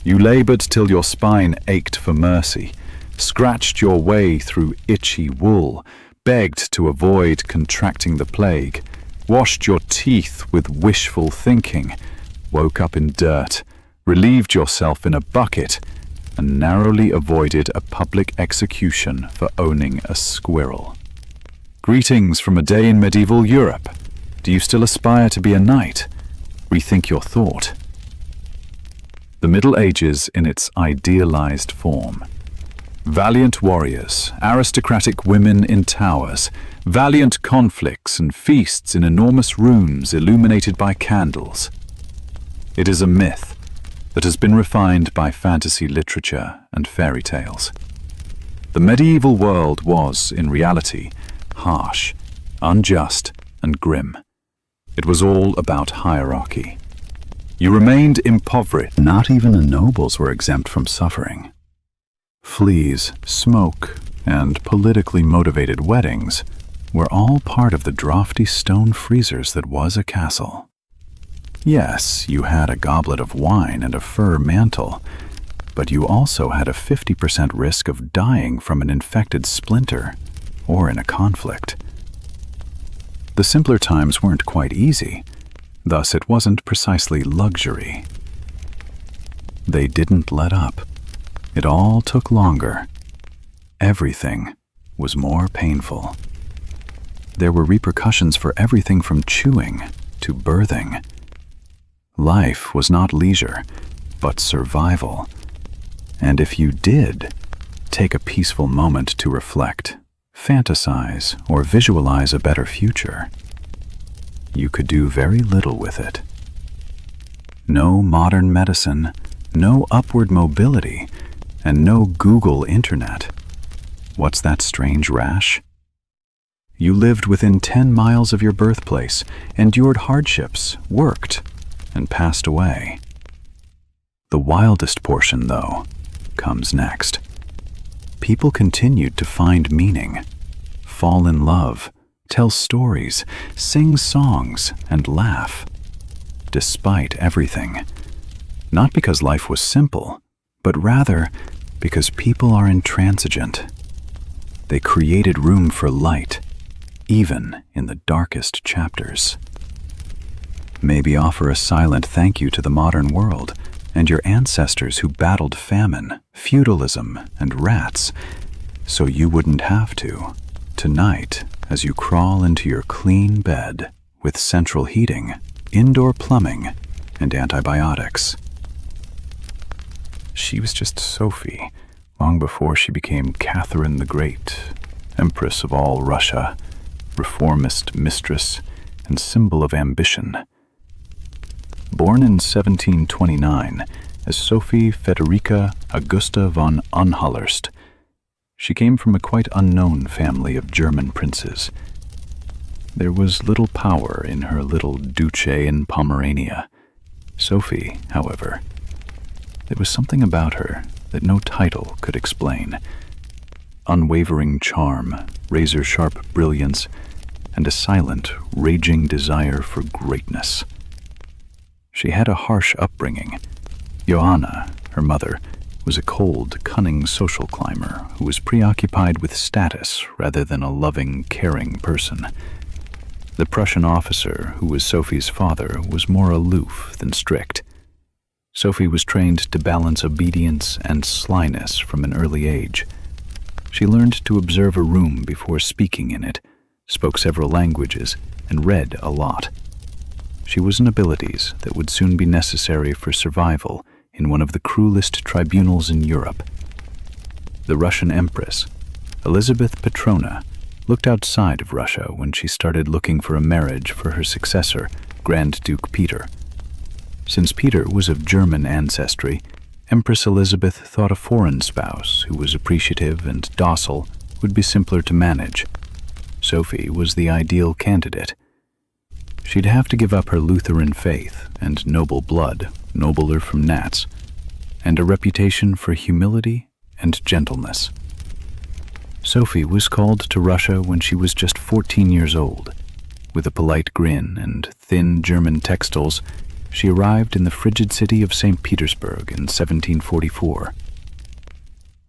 You labored till your spine ached for mercy, scratched your way through itchy wool, begged to avoid contracting the plague, washed your teeth with wishful thinking, woke up in dirt, relieved yourself in a bucket, and narrowly avoided a public execution for owning a squirrel. Greetings from a day in medieval Europe. Do you still aspire to be a knight? Rethink your thought. The Middle Ages in its idealized form. Valiant warriors, aristocratic women in towers, valiant conflicts and feasts in enormous rooms illuminated by candles. It is a myth that has been refined by fantasy literature and fairy tales. The medieval world was, in reality, harsh, unjust, and grim. It was all about hierarchy. You remained impoverished. Not even the nobles were exempt from suffering. Fleas, smoke, and politically motivated weddings were all part of the draughty stone freezers that was a castle. Yes, you had a goblet of wine and a fur mantle, but you also had a 50% risk of dying from an infected splinter or in a conflict. The simpler times weren't quite easy, thus it wasn't precisely luxury. They didn't let up. It all took longer. Everything was more painful. There were repercussions for everything from chewing to birthing. Life was not leisure, but survival. And if you did take a peaceful moment to reflect, fantasize, or visualize a better future, you could do very little with it. No modern medicine, no upward mobility, and no Google Internet. What's that strange rash? You lived within 10 miles of your birthplace, endured hardships, worked, and passed away. The wildest portion, though, comes next. People continued to find meaning, fall in love, tell stories, sing songs, and laugh, despite everything. Not because life was simple, but rather because people are intransigent. They created room for light, even in the darkest chapters. Maybe offer a silent thank you to the modern world and your ancestors who battled famine, feudalism, and rats, so you wouldn't have to. Tonight, as you crawl into your clean bed with central heating, indoor plumbing, and antibiotics. She was just Sophie, long before she became Catherine the Great, Empress of all Russia, reformist mistress, and symbol of ambition. Born in 1729 as Sophie Federica Augusta von Anhalterst, she came from a quite unknown family of German princes. There was little power in her little Duce in Pomerania. Sophie, however, there was something about her that no title could explain. Unwavering charm, razor-sharp brilliance, and a silent, raging desire for greatness. She had a harsh upbringing. Johanna, her mother, was a cold, cunning social climber who was preoccupied with status rather than a loving, caring person. The Prussian officer, who was Sophie's father, was more aloof than strict. Sophie was trained to balance obedience and slyness from an early age. She learned to observe a room before speaking in it, spoke several languages, and read a lot. She was an abilities that would soon be necessary for survival in one of the cruelest tribunals in Europe. The Russian Empress, Elizabeth Petrona, looked outside of Russia when she started looking for a marriage for her successor, Grand Duke Peter. Since Peter was of German ancestry, Empress Elizabeth thought a foreign spouse who was appreciative and docile would be simpler to manage. Sophie was the ideal candidate. She'd have to give up her Lutheran faith and noble blood, nobler from gnats, and a reputation for humility and gentleness. Sophie was called to Russia when she was just 14 years old. With a polite grin and thin German textiles, she arrived in the frigid city of St. Petersburg in 1744.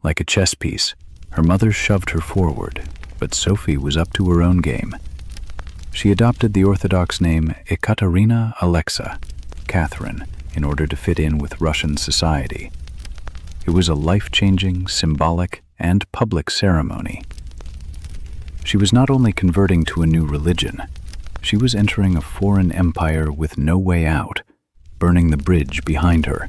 Like a chess piece, her mother shoved her forward, but Sophie was up to her own game. She adopted the Orthodox name Ekaterina Alexa, Catherine, in order to fit in with Russian society. It was a life-changing, symbolic, and public ceremony. She was not only converting to a new religion, she was entering a foreign empire with no way out, burning the bridge behind her.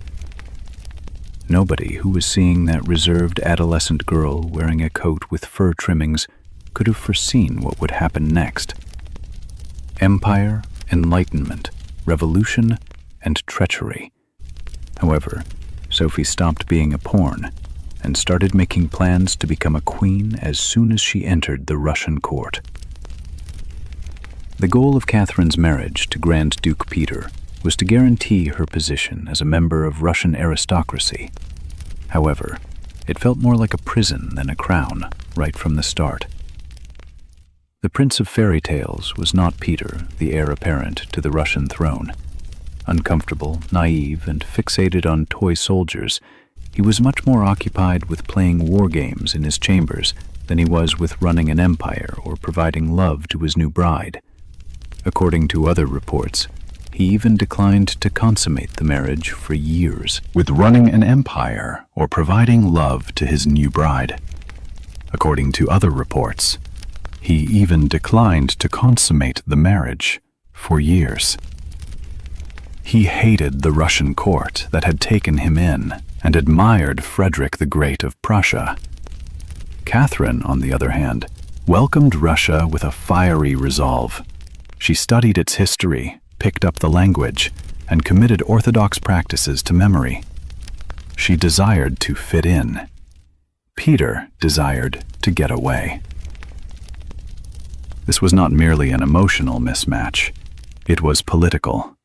Nobody who was seeing that reserved adolescent girl wearing a coat with fur trimmings could have foreseen what would happen next. Empire, enlightenment, revolution, and treachery. However, Sophie stopped being a pawn and started making plans to become a queen as soon as she entered the Russian court. The goal of Catherine's marriage to Grand Duke Peter was to guarantee her position as a member of Russian aristocracy. However, it felt more like a prison than a crown right from the start. The Prince of Fairy Tales was not Peter, the heir apparent to the Russian throne. Uncomfortable, naive, and fixated on toy soldiers, he was much more occupied with playing war games in his chambers than he was with running an empire or providing love to his new bride. According to other reports, he even declined to consummate the marriage for years, with running an empire or providing love to his new bride. According to other reports, he even declined to consummate the marriage for years. He hated the Russian court that had taken him in and admired Frederick the Great of Prussia. Catherine, on the other hand, welcomed Russia with a fiery resolve. She studied its history, picked up the language, and committed orthodox practices to memory. She desired to fit in. Peter desired to get away. This was not merely an emotional mismatch. It was political.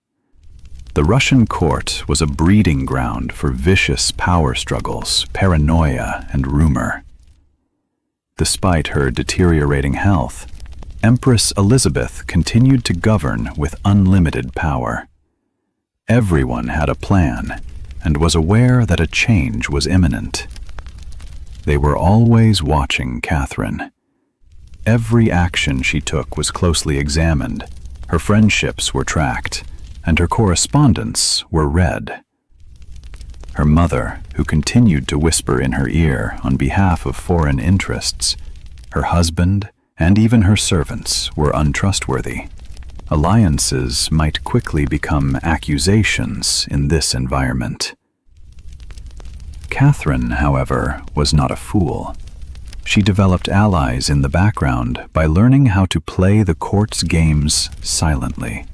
The Russian court was a breeding ground for vicious power struggles, paranoia, and rumor. Despite her deteriorating health, Empress Elizabeth continued to govern with unlimited power. Everyone had a plan and was aware that a change was imminent. They were always watching Catherine. Every action she took was closely examined, her friendships were tracked, and her correspondence were read. Her mother, who continued to whisper in her ear on behalf of foreign interests, her husband, and even her servants were untrustworthy. Alliances might quickly become accusations in this environment. Catherine, however, was not a fool. She developed allies in the background by learning how to play the court's games silently.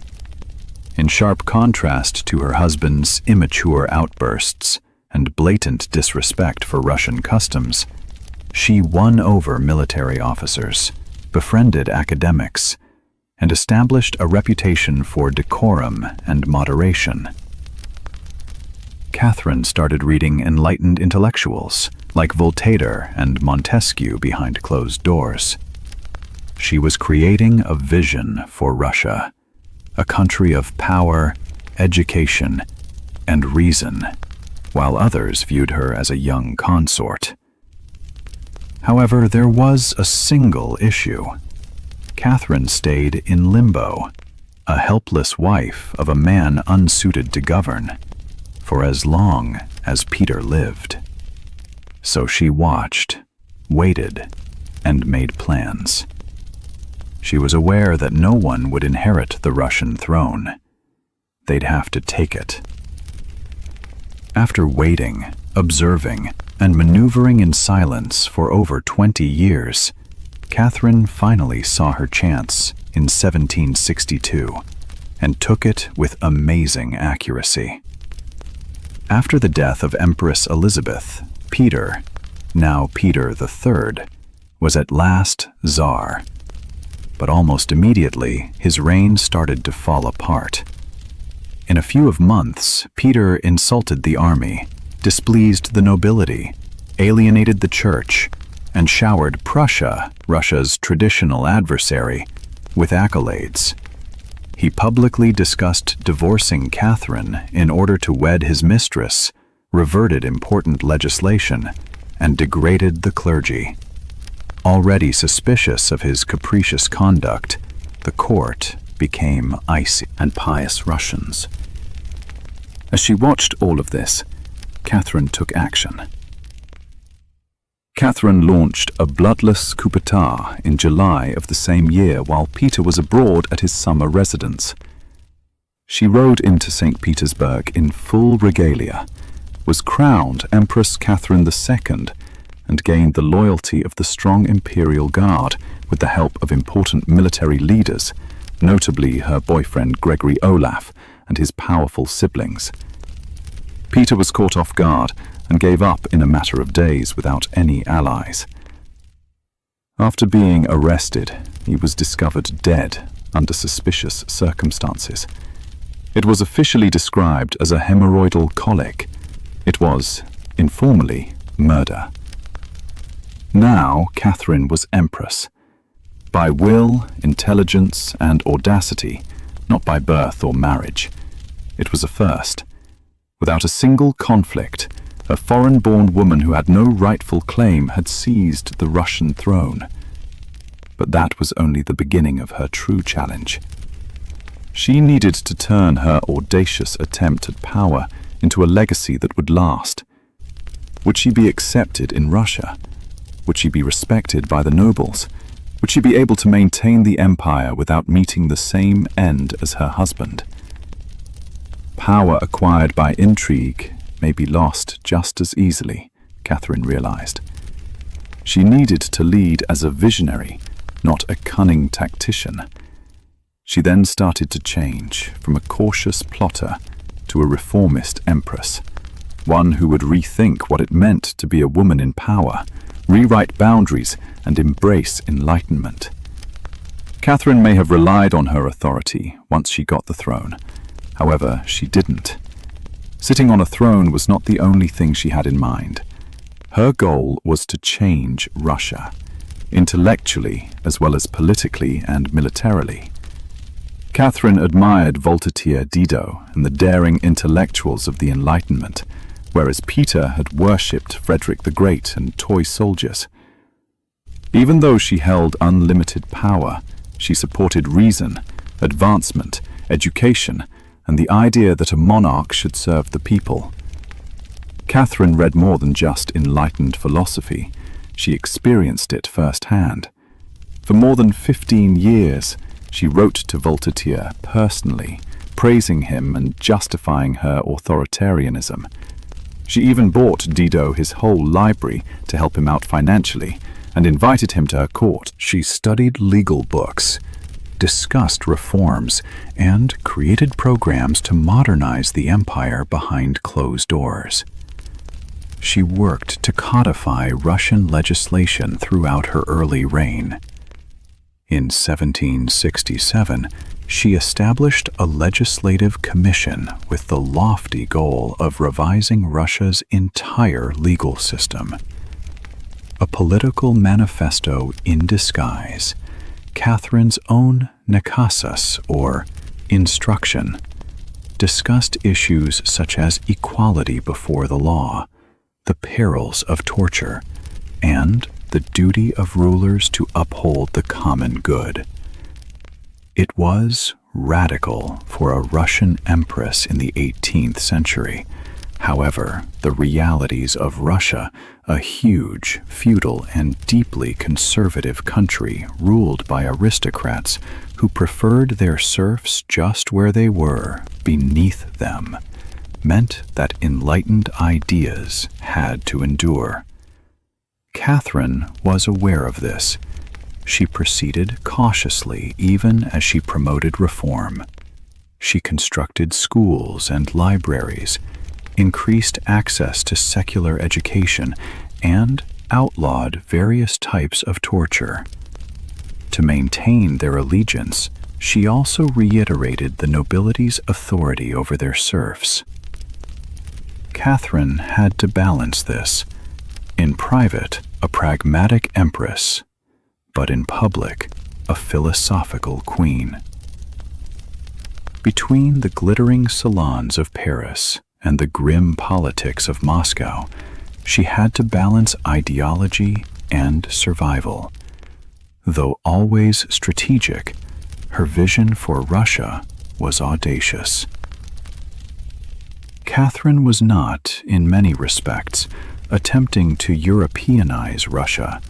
In sharp contrast to her husband's immature outbursts and blatant disrespect for Russian customs, she won over military officers, befriended academics, and established a reputation for decorum and moderation. Catherine started reading enlightened intellectuals like Voltaire and Montesquieu behind closed doors. She was creating a vision for Russia, a country of power, education, and reason, while others viewed her as a young consort. However, there was a single issue. Catherine stayed in limbo, a helpless wife of a man unsuited to govern, for as long as Peter lived. So she watched, waited, and made plans. She was aware that no one would inherit the Russian throne. They'd have to take it. After waiting, observing, and maneuvering in silence for over 20 years, Catherine finally saw her chance in 1762 and took it with amazing accuracy. After the death of Empress Elizabeth, Peter, now Peter III, was at last Tsar. But almost immediately, his reign started to fall apart. In a few months, Peter insulted the army, displeased the nobility, alienated the church, and showered Prussia, Russia's traditional adversary, with accolades. He publicly discussed divorcing Catherine in order to wed his mistress, reverted important legislation, and degraded the clergy. Already suspicious of his capricious conduct, the court became icy and pious Russians. As she watched all of this, Catherine took action. Catherine launched a bloodless coup d'etat in July of the same year while Peter was abroad at his summer residence. She rode into St. Petersburg in full regalia, was crowned Empress Catherine II, and gained the loyalty of the strong imperial guard with the help of important military leaders, notably her boyfriend Gregory Olaf and his powerful siblings. Peter was caught off guard and gave up in a matter of days without any allies. After being arrested, he was discovered dead under suspicious circumstances. It was officially described as a hemorrhoidal colic. It was, informally, murder. Now Catherine was empress. By will, intelligence, and audacity, not by birth or marriage. It was a first. Without a single conflict, a foreign-born woman who had no rightful claim had seized the Russian throne. But that was only the beginning of her true challenge. She needed to turn her audacious attempt at power into a legacy that would last. Would she be accepted in Russia? Would she be respected by the nobles? Would she be able to maintain the empire without meeting the same end as her husband? Power acquired by intrigue may be lost just as easily, Catherine realized. She needed to lead as a visionary, not a cunning tactician. She then started to change from a cautious plotter to a reformist empress, one who would rethink what it meant to be a woman in power, rewrite boundaries, and embrace enlightenment. Catherine may have relied on her authority once she got the throne. However, she didn't. Sitting on a throne was not the only thing she had in mind. Her goal was to change Russia, intellectually as well as politically and militarily. Catherine admired Voltaire, Diderot, and the daring intellectuals of the Enlightenment, whereas Peter had worshipped Frederick the Great and toy soldiers. Even though she held unlimited power, she supported reason, advancement, education, and the idea that a monarch should serve the people. Catherine read more than just enlightened philosophy. She experienced it firsthand. For more than 15 years, she wrote to Voltaire personally, praising him and justifying her authoritarianism. She even bought Diderot his whole library to help him out financially and invited him to her court. She studied legal books, discussed reforms, and created programs to modernize the empire behind closed doors. She worked to codify Russian legislation throughout her early reign. In 1767, she established a legislative commission with the lofty goal of revising Russia's entire legal system. A political manifesto in disguise, Catherine's own nakazas, or instruction, discussed issues such as equality before the law, the perils of torture, and the duty of rulers to uphold the common good. It was radical for a Russian empress in the 18th century. However, the realities of Russia, a huge, feudal, and deeply conservative country ruled by aristocrats who preferred their serfs just where they were, beneath them, meant that enlightened ideas had to endure. Catherine was aware of this. She proceeded cautiously even as she promoted reform. She constructed schools and libraries, increased access to secular education, and outlawed various types of torture. To maintain their allegiance, she also reiterated the nobility's authority over their serfs. Catherine had to balance this. In private, a pragmatic empress, but in public, a philosophical queen. Between the glittering salons of Paris and the grim politics of Moscow, she had to balance ideology and survival. Though always strategic, her vision for Russia was audacious. Catherine was not, in many respects, attempting to Europeanize Russia.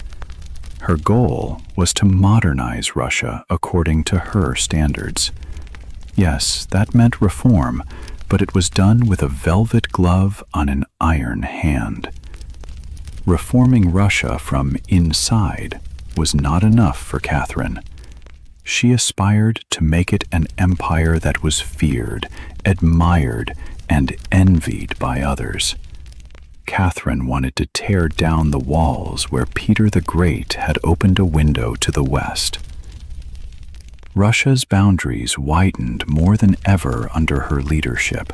Her goal was to modernize Russia according to her standards. Yes, that meant reform, but it was done with a velvet glove on an iron hand. Reforming Russia from inside was not enough for Catherine. She aspired to make it an empire that was feared, admired, and envied by others. Catherine wanted to tear down the walls where Peter the Great had opened a window to the west. Russia's boundaries widened more than ever under her leadership.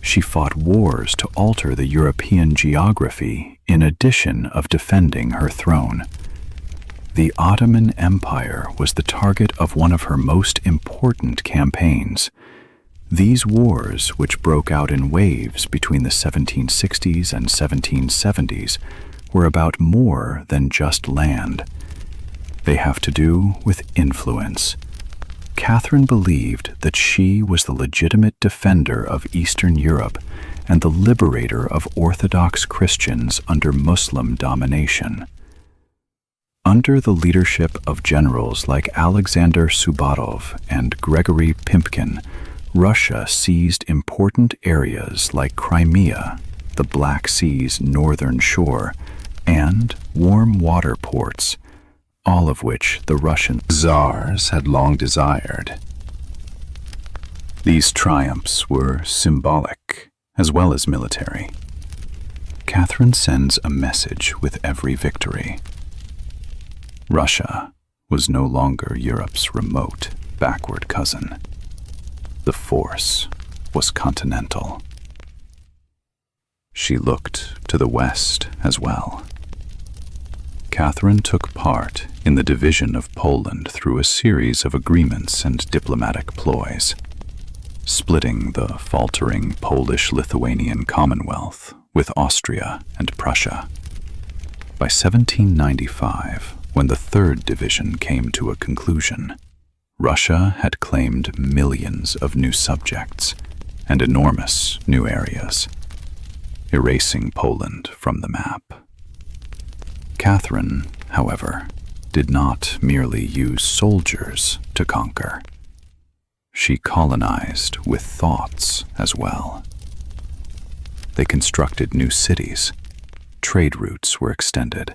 She fought wars to alter the European geography in addition of defending her throne. The Ottoman Empire was the target of one of her most important campaigns. These wars, which broke out in waves between the 1760s and 1770s, were about more than just land. They have to do with influence. Catherine believed that she was the legitimate defender of Eastern Europe and the liberator of Orthodox Christians under Muslim domination. Under the leadership of generals like Alexander Suvorov and Gregory Pimpkin, Russia seized important areas like Crimea, the Black Sea's northern shore, and warm water ports, all of which the Russian czars had long desired. These triumphs were symbolic as well as military. Catherine sends a message with every victory. Russia was no longer Europe's remote, backward cousin. The force was continental. She looked to the west as well. Catherine took part in the division of Poland through a series of agreements and diplomatic ploys, splitting the faltering Polish-Lithuanian Commonwealth with Austria and Prussia. By 1795, when the Third Division came to a conclusion, Russia had claimed millions of new subjects and enormous new areas, erasing Poland from the map. Catherine, however, did not merely use soldiers to conquer. She colonized with thoughts as well. They constructed new cities. Trade routes were extended.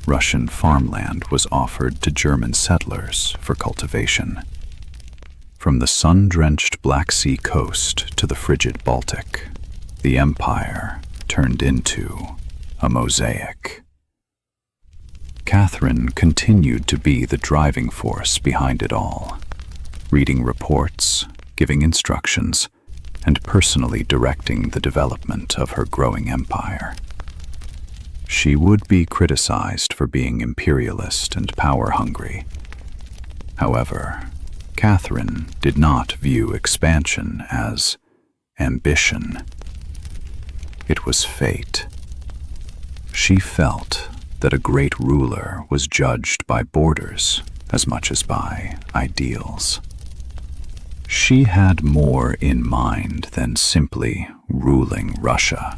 Russian farmland was offered to German settlers for cultivation. From the sun-drenched Black Sea coast to the frigid Baltic, the empire turned into a mosaic. Catherine continued to be the driving force behind it all, reading reports, giving instructions, and personally directing the development of her growing empire. She would be criticized for being imperialist and power-hungry. However, Catherine did not view expansion as ambition. It was fate. She felt that a great ruler was judged by borders as much as by ideals. She had more in mind than simply ruling Russia.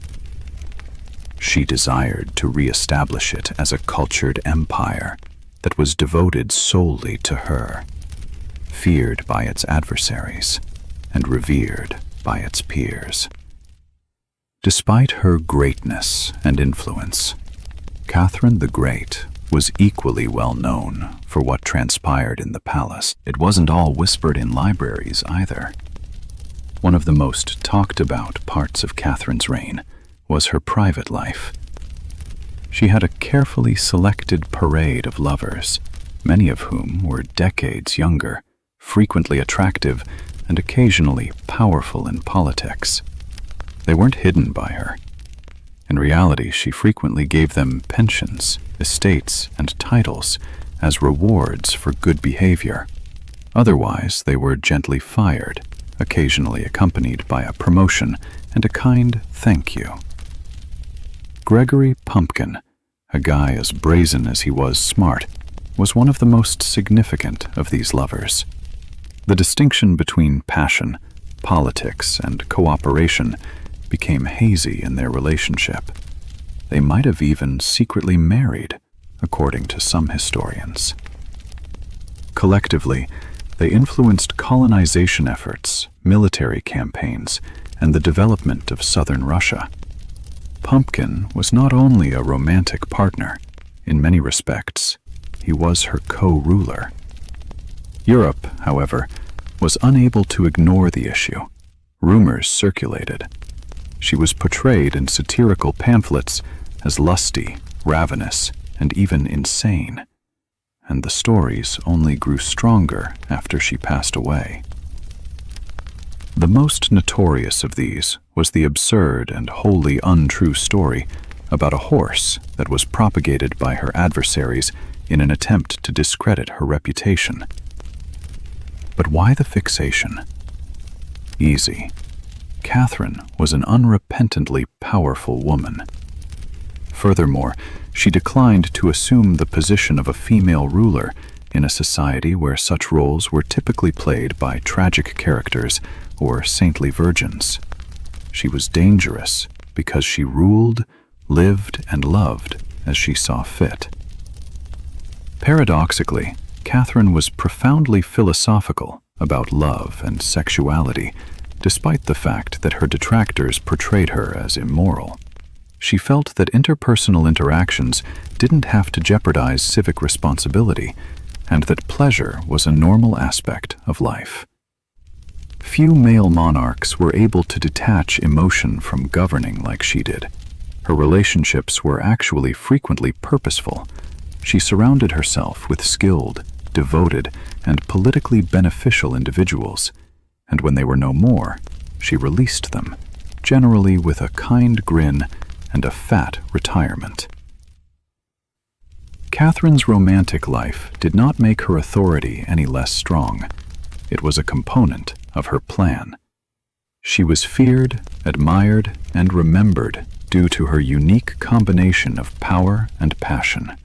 She desired to re-establish it as a cultured empire that was devoted solely to her, feared by its adversaries and revered by its peers. Despite her greatness and influence, Catherine the Great was equally well known for what transpired in the palace. It wasn't all whispered in libraries either. One of the most talked about parts of Catherine's reign was her private life. She had a carefully selected parade of lovers, many of whom were decades younger, frequently attractive, and occasionally powerful in politics. They weren't hidden by her. In reality, she frequently gave them pensions, estates, and titles as rewards for good behavior. Otherwise, they were gently fired, occasionally accompanied by a promotion and a kind thank you. Gregory Pumpkin, a guy as brazen as he was smart, was one of the most significant of these lovers. The distinction between passion, politics, and cooperation became hazy in their relationship. They might have even secretly married, according to some historians. Collectively, they influenced colonization efforts, military campaigns, and the development of southern Russia. Pumpkin was not only a romantic partner. In many respects, he was her co-ruler. Europe, however, was unable to ignore the issue. Rumors circulated. She was portrayed in satirical pamphlets as lusty, ravenous, and even insane. And the stories only grew stronger after she passed away. The most notorious of these was the absurd and wholly untrue story about a horse that was propagated by her adversaries in an attempt to discredit her reputation. But why the fixation? Easy. Catherine was an unrepentantly powerful woman. Furthermore, she declined to assume the position of a female ruler in a society where such roles were typically played by tragic characters or saintly virgins. She was dangerous because she ruled, lived, and loved as she saw fit. Paradoxically, Catherine was profoundly philosophical about love and sexuality, despite the fact that her detractors portrayed her as immoral. She felt that interpersonal interactions didn't have to jeopardize civic responsibility, and that pleasure was a normal aspect of life. Few male monarchs were able to detach emotion from governing like she did. Her relationships were actually frequently purposeful. She surrounded herself with skilled, devoted, and politically beneficial individuals, and when they were no more, she released them, generally with a kind grin and a fat retirement. Catherine's romantic life did not make her authority any less strong. It was a component of her plan. She was feared, admired, and remembered due to her unique combination of power and passion.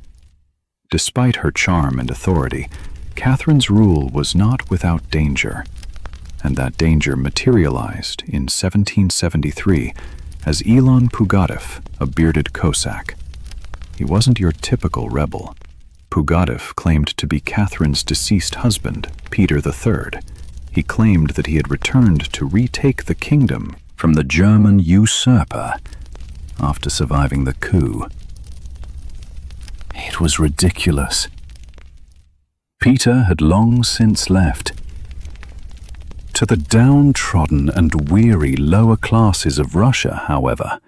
Despite her charm and authority, Catherine's rule was not without danger, and that danger materialized in 1773 as Ilan Pugachev, a bearded Cossack. He wasn't your typical rebel. Pugachev claimed to be Catherine's deceased husband, Peter III. He claimed that he had returned to retake the kingdom from the German usurper after surviving the coup. It was ridiculous. Peter had long since left. To the downtrodden and weary lower classes of Russia, however,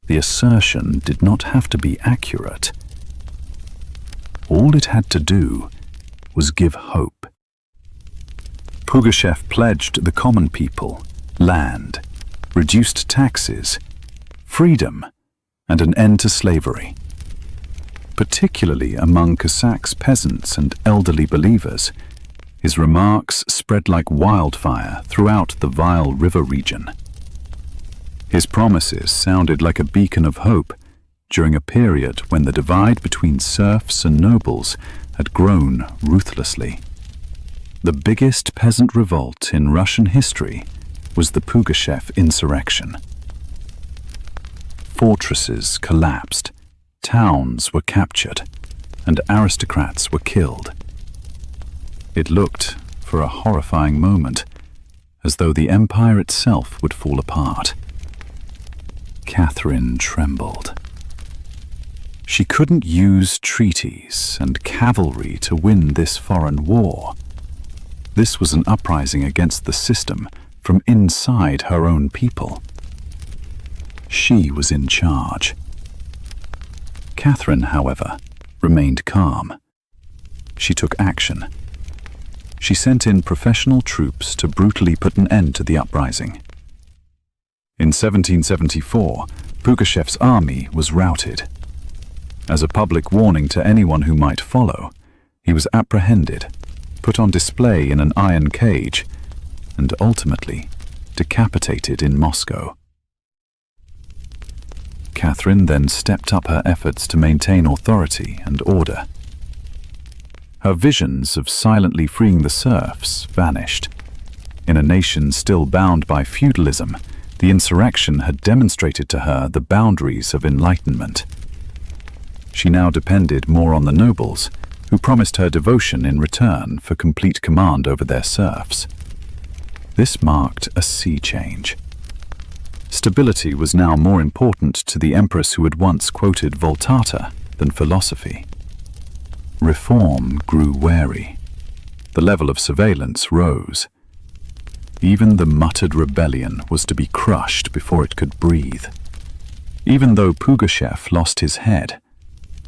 the assertion did not have to be accurate. All it had to do was give hope. Pugachev pledged the common people land, reduced taxes, freedom, and an end to slavery. Particularly among Cossacks, peasants, and elderly believers, his remarks spread like wildfire throughout the vile river region. His promises sounded like a beacon of hope during a period when the divide between serfs and nobles had grown ruthlessly. The biggest peasant revolt in Russian history was the Pugachev insurrection. Fortresses collapsed, towns were captured, and aristocrats were killed. It looked, for a horrifying moment, as though the empire itself would fall apart. Catherine trembled. She couldn't use treaties and cavalry to win this foreign war. This was an uprising against the system from inside her own people. She was in charge. Catherine, however, remained calm. She took action. She sent in professional troops to brutally put an end to the uprising. In 1774, Pugachev's army was routed. As a public warning to anyone who might follow, he was apprehended, put on display in an iron cage, and ultimately decapitated in Moscow. Catherine then stepped up her efforts to maintain authority and order. Her visions of silently freeing the serfs vanished. In a nation still bound by feudalism, the insurrection had demonstrated to her the boundaries of enlightenment. She now depended more on the nobles, who promised her devotion in return for complete command over their serfs. This marked a sea change. Stability was now more important to the empress who had once quoted Voltaire than philosophy. Reform grew wary. The level of surveillance rose. Even the muttered rebellion was to be crushed before it could breathe. Even though Pugachev lost his head,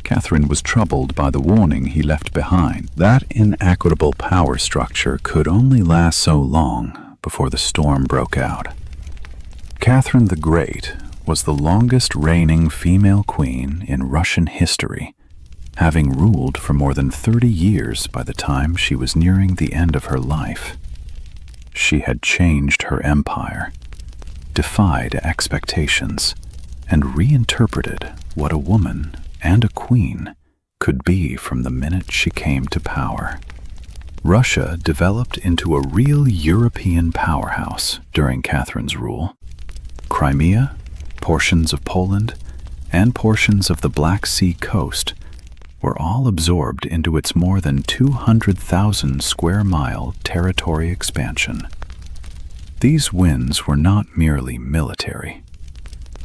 Catherine was troubled by the warning he left behind. That inequitable power structure could only last so long before the storm broke out. Catherine the Great was the longest reigning female queen in Russian history, having ruled for more than 30 years by the time she was nearing the end of her life. She had changed her empire, defied expectations, and reinterpreted what a woman and a queen could be from the minute she came to power. Russia developed into a real European powerhouse during Catherine's rule. Crimea, portions of Poland, and portions of the Black Sea coast were all absorbed into its more than 200,000 square mile territory expansion. These wins were not merely military.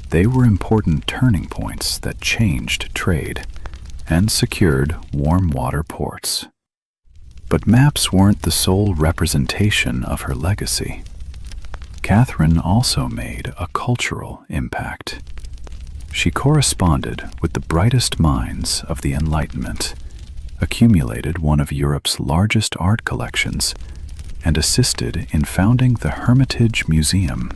They were important turning points that changed trade and secured warm water ports. But maps weren't the sole representation of her legacy. Catherine also made a cultural impact. She corresponded with the brightest minds of the Enlightenment, accumulated one of Europe's largest art collections, and assisted in founding the Hermitage Museum.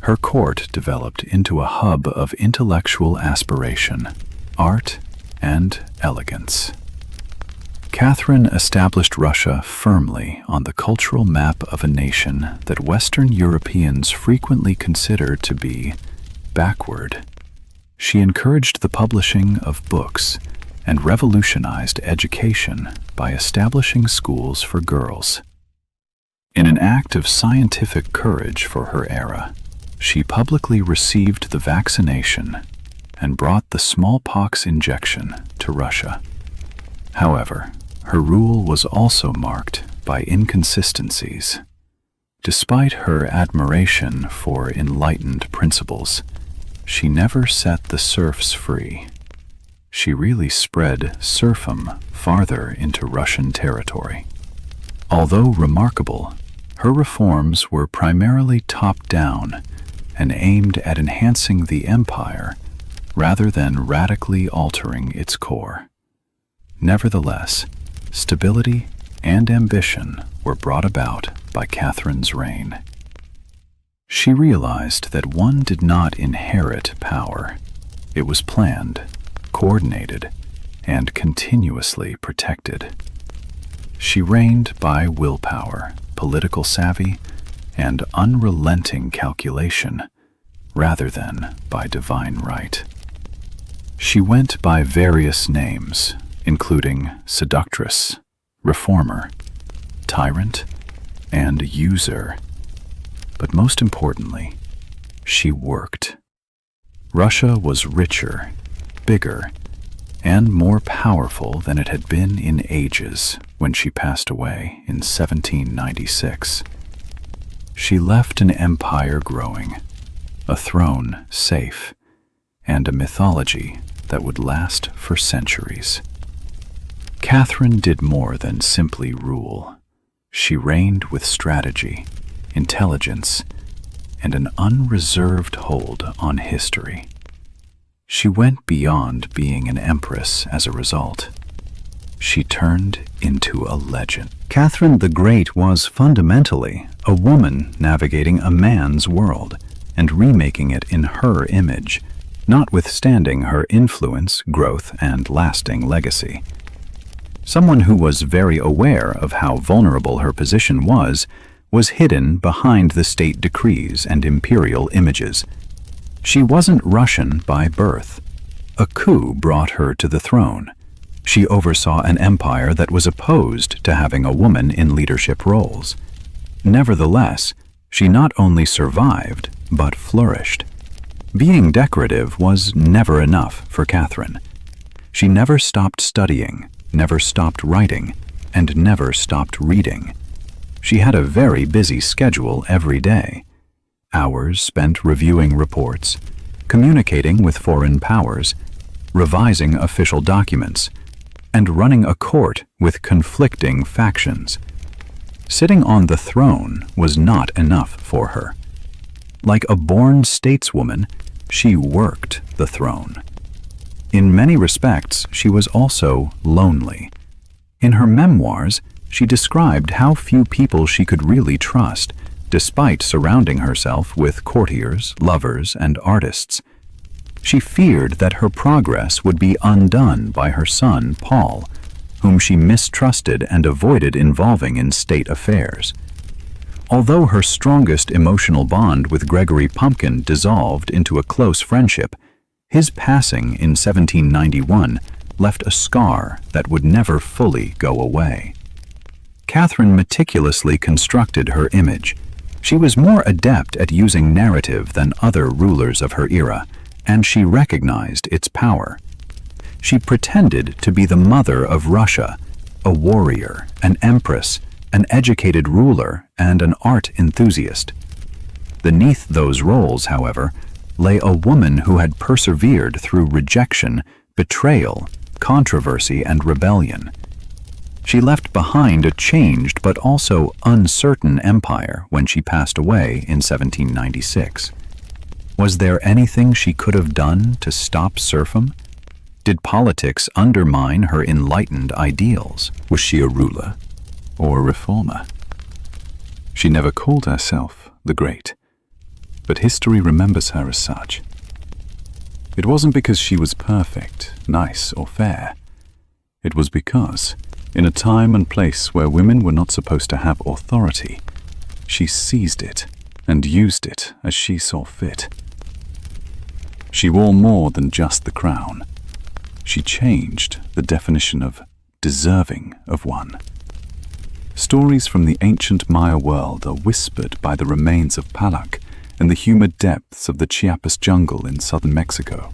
Her court developed into a hub of intellectual aspiration, art, and elegance. Catherine established Russia firmly on the cultural map of a nation that Western Europeans frequently consider to be backward. She encouraged the publishing of books and revolutionized education by establishing schools for girls. In an act of scientific courage for her era, she publicly received the vaccination and brought the smallpox injection to Russia. However, her rule was also marked by inconsistencies. Despite her admiration for enlightened principles, she never set the serfs free. She really spread serfdom farther into Russian territory. Although remarkable, her reforms were primarily top-down and aimed at enhancing the empire rather than radically altering its core. Nevertheless, stability and ambition were brought about by Catherine's reign. She realized that one did not inherit power. It was planned, coordinated, and continuously protected. She reigned by willpower, political savvy, and unrelenting calculation, rather than by divine right. She went by various names, including seductress, reformer, tyrant, and user. But most importantly, she worked. Russia was richer, bigger, and more powerful than it had been in ages when she passed away in 1796. She left an empire growing, a throne safe, and a mythology that would last for centuries. Catherine did more than simply rule. She reigned with strategy, intelligence, and an unreserved hold on history. She went beyond being an empress as a result. She turned into a legend. Catherine the Great was fundamentally a woman navigating a man's world and remaking it in her image, notwithstanding her influence, growth, and lasting legacy. Someone who was very aware of how vulnerable her position was hidden behind the state decrees and imperial images. She wasn't Russian by birth. A coup brought her to the throne. She oversaw an empire that was opposed to having a woman in leadership roles. Nevertheless, she not only survived, but flourished. Being decorative was never enough for Catherine. She never stopped studying, never stopped writing, and never stopped reading. She had a very busy schedule every day. Hours spent reviewing reports, communicating with foreign powers, revising official documents, and running a court with conflicting factions. Sitting on the throne was not enough for her. Like a born stateswoman, she worked the throne. In many respects, she was also lonely. In her memoirs, she described how few people she could really trust, despite surrounding herself with courtiers, lovers, and artists. She feared that her progress would be undone by her son, Paul, whom she mistrusted and avoided involving in state affairs. Although her strongest emotional bond with Gregory Pumpkin dissolved into a close friendship, his passing in 1791 left a scar that would never fully go away. Catherine meticulously constructed her image. She was more adept at using narrative than other rulers of her era, and she recognized its power. She pretended to be the mother of Russia, a warrior, an empress, an educated ruler, and an art enthusiast. Beneath those roles, however, lay a woman who had persevered through rejection, betrayal, controversy, and rebellion. She left behind a changed but also uncertain empire when she passed away in 1796. Was there anything she could have done to stop serfdom? Did politics undermine her enlightened ideals? Was she a ruler or a reformer? She never called herself the Great, but history remembers her as such. It wasn't because she was perfect, nice, or fair. It was because, in a time and place where women were not supposed to have authority, she seized it and used it as she saw fit. She wore more than just the crown. She changed the definition of deserving of one. Stories from the ancient Maya world are whispered by the remains of Palak in the humid depths of the Chiapas jungle in southern Mexico.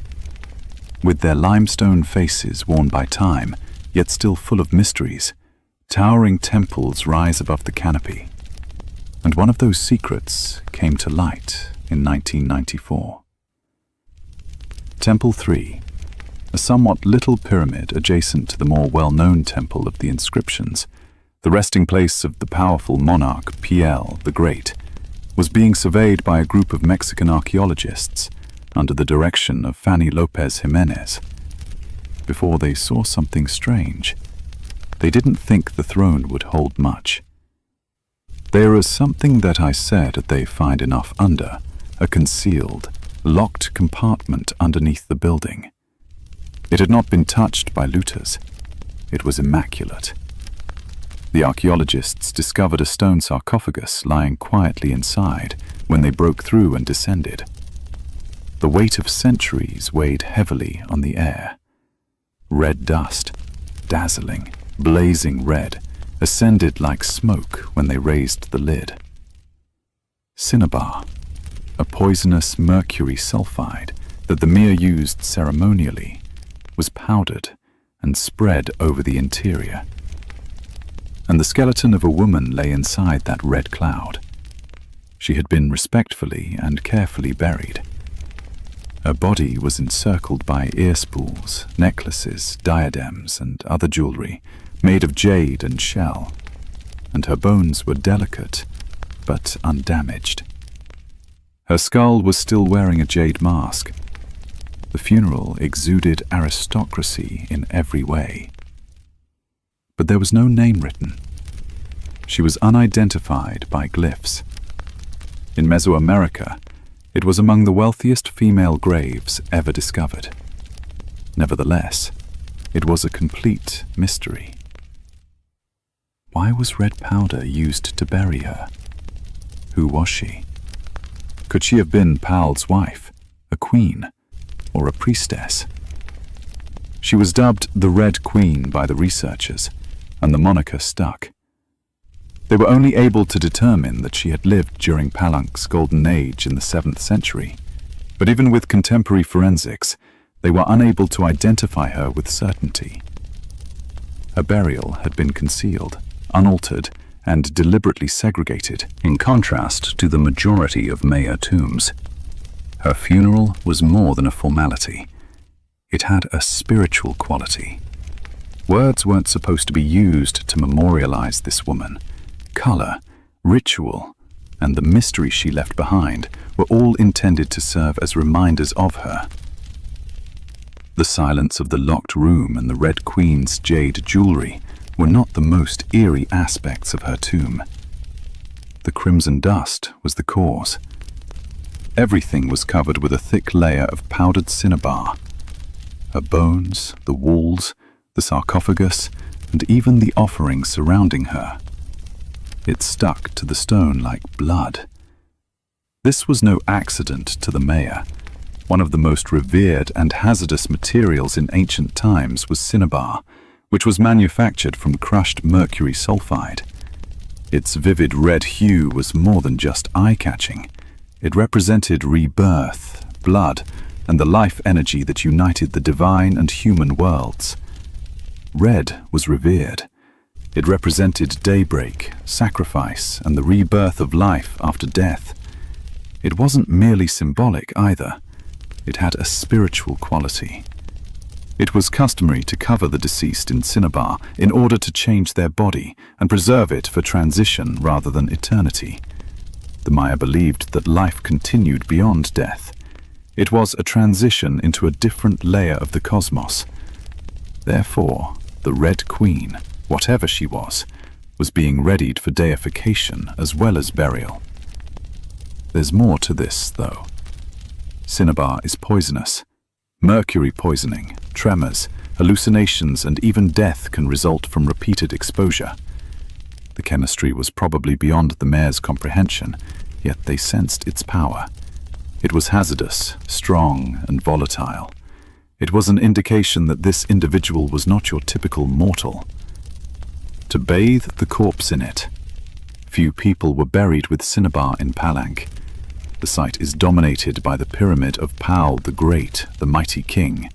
With their limestone faces worn by time, yet still full of mysteries, towering temples rise above the canopy. And one of those secrets came to light in 1994. Temple 3, a somewhat little pyramid adjacent to the more well-known Temple of the Inscriptions, the resting place of the powerful monarch PL the Great, was being surveyed by a group of Mexican archaeologists under the direction of Fanny Lopez Jimenez. before they saw something strange. They didn't think the throne would hold much. There is something that I said they find enough under, a concealed, locked compartment underneath the building. It had not been touched by looters. It was immaculate. The archaeologists discovered a stone sarcophagus lying quietly inside when they broke through and descended. The weight of centuries weighed heavily on the air. Red dust, dazzling, blazing red, ascended like smoke when they raised the lid. Cinnabar, a poisonous mercury sulfide that the Mir used ceremonially, was powdered and spread over the interior. And the skeleton of a woman lay inside that red cloud. She had been respectfully and carefully buried. Her body was encircled by ear spools, necklaces, diadems, and other jewelry made of jade and shell, and her bones were delicate but undamaged. Her skull was still wearing a jade mask. The funeral exuded aristocracy in every way. But there was no name written. She was unidentified by glyphs. In Mesoamerica, it was among the wealthiest female graves ever discovered. Nevertheless, it was a complete mystery. Why was red powder used to bury her? Who was she? Could she have been Pal's wife, a queen, or a priestess? She was dubbed the Red Queen by the researchers, and the moniker stuck. They were only able to determine that she had lived during Palunk's golden age in the 7th century, but even with contemporary forensics, they were unable to identify her with certainty. Her burial had been concealed, unaltered, and deliberately segregated, in contrast to the majority of Maya tombs. Her funeral was more than a formality. It had a spiritual quality. Words weren't supposed to be used to memorialize this woman. Color, ritual, and the mystery she left behind were all intended to serve as reminders of her. The silence of the locked room and the Red Queen's jade jewelry were not the most eerie aspects of her tomb. The crimson dust was the cause. Everything was covered with a thick layer of powdered cinnabar. Her bones, the walls, the sarcophagus, and even the offerings surrounding her. It stuck to the stone like blood. This was no accident to the Maya. One of the most revered and hazardous materials in ancient times was cinnabar, which was manufactured from crushed mercury sulfide. Its vivid red hue was more than just eye-catching. It represented rebirth, blood, and the life energy that united the divine and human worlds. Red was revered. It represented daybreak, sacrifice, and the rebirth of life after death. It wasn't merely symbolic either. It had a spiritual quality. It was customary to cover the deceased in cinnabar in order to change their body and preserve it for transition rather than eternity. The Maya believed that life continued beyond death. It was a transition into a different layer of the cosmos. Therefore, the Red Queen, whatever she was being readied for deification as well as burial. There's more to this, though. Cinnabar is poisonous. Mercury poisoning, tremors, hallucinations, and even death can result from repeated exposure. The chemistry was probably beyond the mayor's comprehension, yet they sensed its power. It was hazardous, strong, and volatile. It was an indication that this individual was not your typical mortal. To bathe the corpse in it. Few people were buried with cinnabar in Palank. The site is dominated by the pyramid of Pal the Great, the mighty king.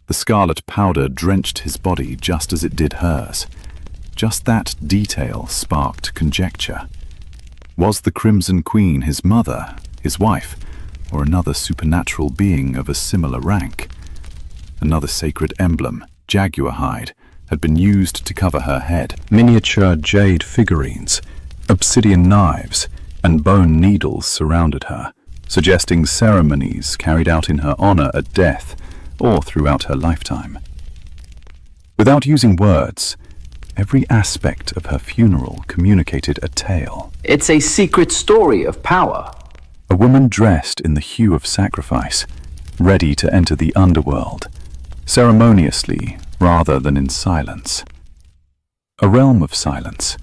The scarlet powder drenched his body just as it did hers. Just that detail sparked conjecture. Was the Crimson Queen his mother, his wife, or another supernatural being of a similar rank? Another sacred emblem, jaguar hide, had been used to cover her head. Miniature jade figurines, obsidian knives, and bone needles surrounded her, suggesting ceremonies carried out in her honor at death or throughout her lifetime. Without using words, every aspect of her funeral communicated a tale. It's a secret story of power. A woman dressed in the hue of sacrifice, ready to enter the underworld, ceremoniously rather than in silence. A realm of silence,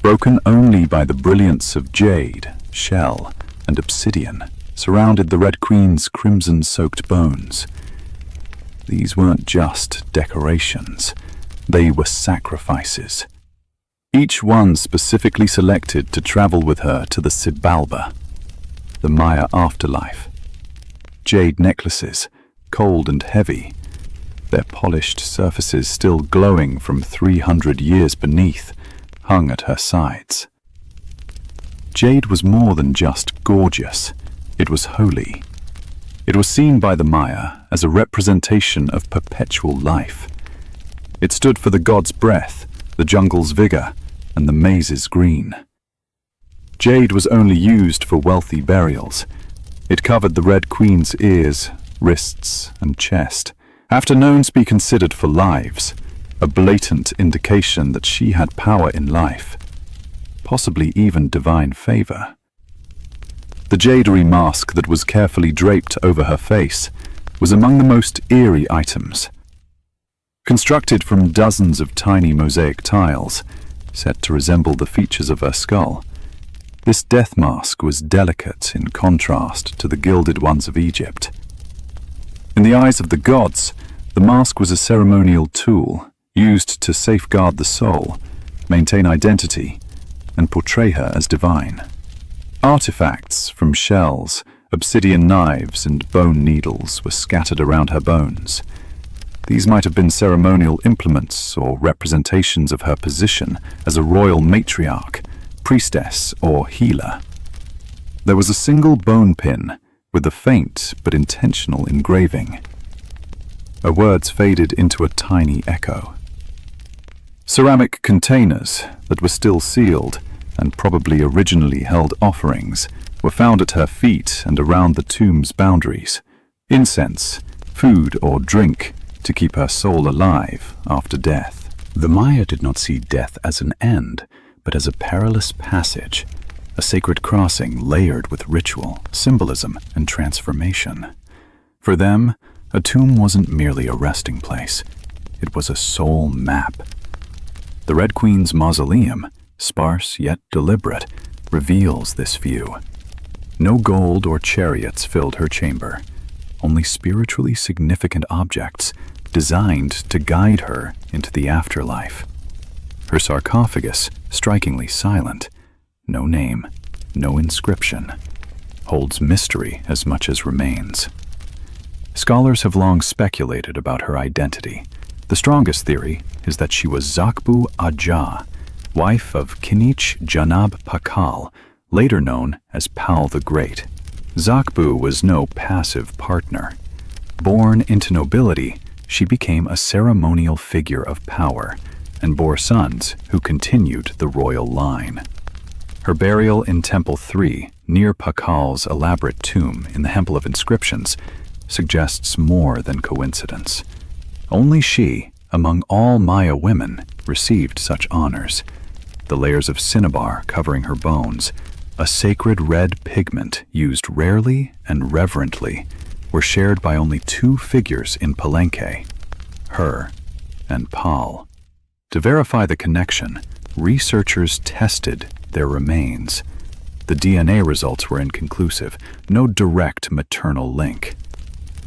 broken only by the brilliance of jade, shell, and obsidian, surrounded the Red Queen's crimson-soaked bones. These weren't just decorations, they were sacrifices. Each one specifically selected to travel with her to the Xibalba, the Maya afterlife. Jade necklaces, cold and heavy, their polished surfaces still glowing from 300 years beneath, hung at her sides. Jade was more than just gorgeous, it was holy. It was seen by the Maya as a representation of perpetual life. It stood for the god's breath, the jungle's vigor, and the maze's green. Jade was only used for wealthy burials. It covered the Red Queen's ears, wrists, and chest, after known to be considered for lives, a blatant indication that she had power in life, possibly even divine favor. The jadery mask that was carefully draped over her face was among the most eerie items. Constructed from dozens of tiny mosaic tiles, set to resemble the features of her skull, this death mask was delicate in contrast to the gilded ones of Egypt. In the eyes of the gods, the mask was a ceremonial tool used to safeguard the soul, maintain identity, and portray her as divine. Artifacts from shells, obsidian knives, and bone needles were scattered around her bones. These might have been ceremonial implements or representations of her position as a royal matriarch, priestess, or healer. There was a single bone pin with a faint but intentional engraving. Her words faded into a tiny echo. Ceramic containers that were still sealed and probably originally held offerings were found at her feet and around the tomb's boundaries. Incense, food or drink to keep her soul alive after death. The Maya did not see death as an end, but as a perilous passage, a sacred crossing layered with ritual, symbolism, and transformation. For them, a tomb wasn't merely a resting place. It was a soul map. The Red Queen's mausoleum, sparse yet deliberate, reveals this view. No gold or chariots filled her chamber, only spiritually significant objects designed to guide her into the afterlife. Her sarcophagus, strikingly silent, no name, no inscription, holds mystery as much as remains. Scholars have long speculated about her identity. The strongest theory is that she was Zakbu Ajah, wife of Kinich Janab Pakal, later known as Pal the Great. Zakbu was no passive partner. Born into nobility, she became a ceremonial figure of power and bore sons who continued the royal line. Her burial in Temple 3, near Pakal's elaborate tomb in the Temple of Inscriptions, suggests more than coincidence. Only she, among all Maya women, received such honors. The layers of cinnabar covering her bones, a sacred red pigment used rarely and reverently, were shared by only two figures in Palenque, her and Pal. To verify the connection, researchers tested their remains. The DNA results were inconclusive, no direct maternal link.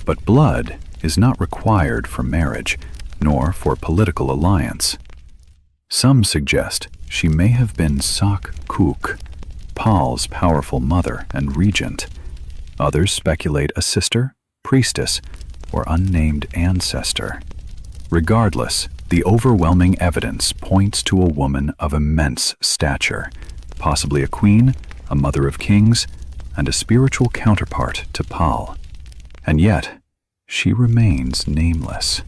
But blood is not required for marriage, nor for political alliance. Some suggest she may have been Sak Kuk, Pal's powerful mother and regent. Others speculate a sister, priestess, or unnamed ancestor. Regardless, the overwhelming evidence points to a woman of immense stature, possibly a queen, a mother of kings, and a spiritual counterpart to Pal. And yet, she remains nameless.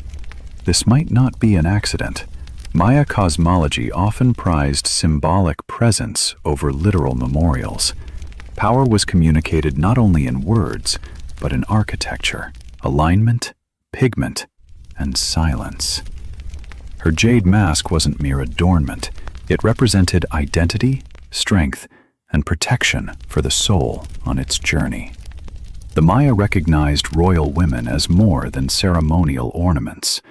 This might not be an accident. Maya cosmology often prized symbolic presence over literal memorials. Power was communicated not only in words, but in architecture, alignment, pigment, and silence. Her jade mask wasn't mere adornment. It represented identity, strength, and protection for the soul on its journey. The Maya recognized royal women as more than ceremonial ornaments.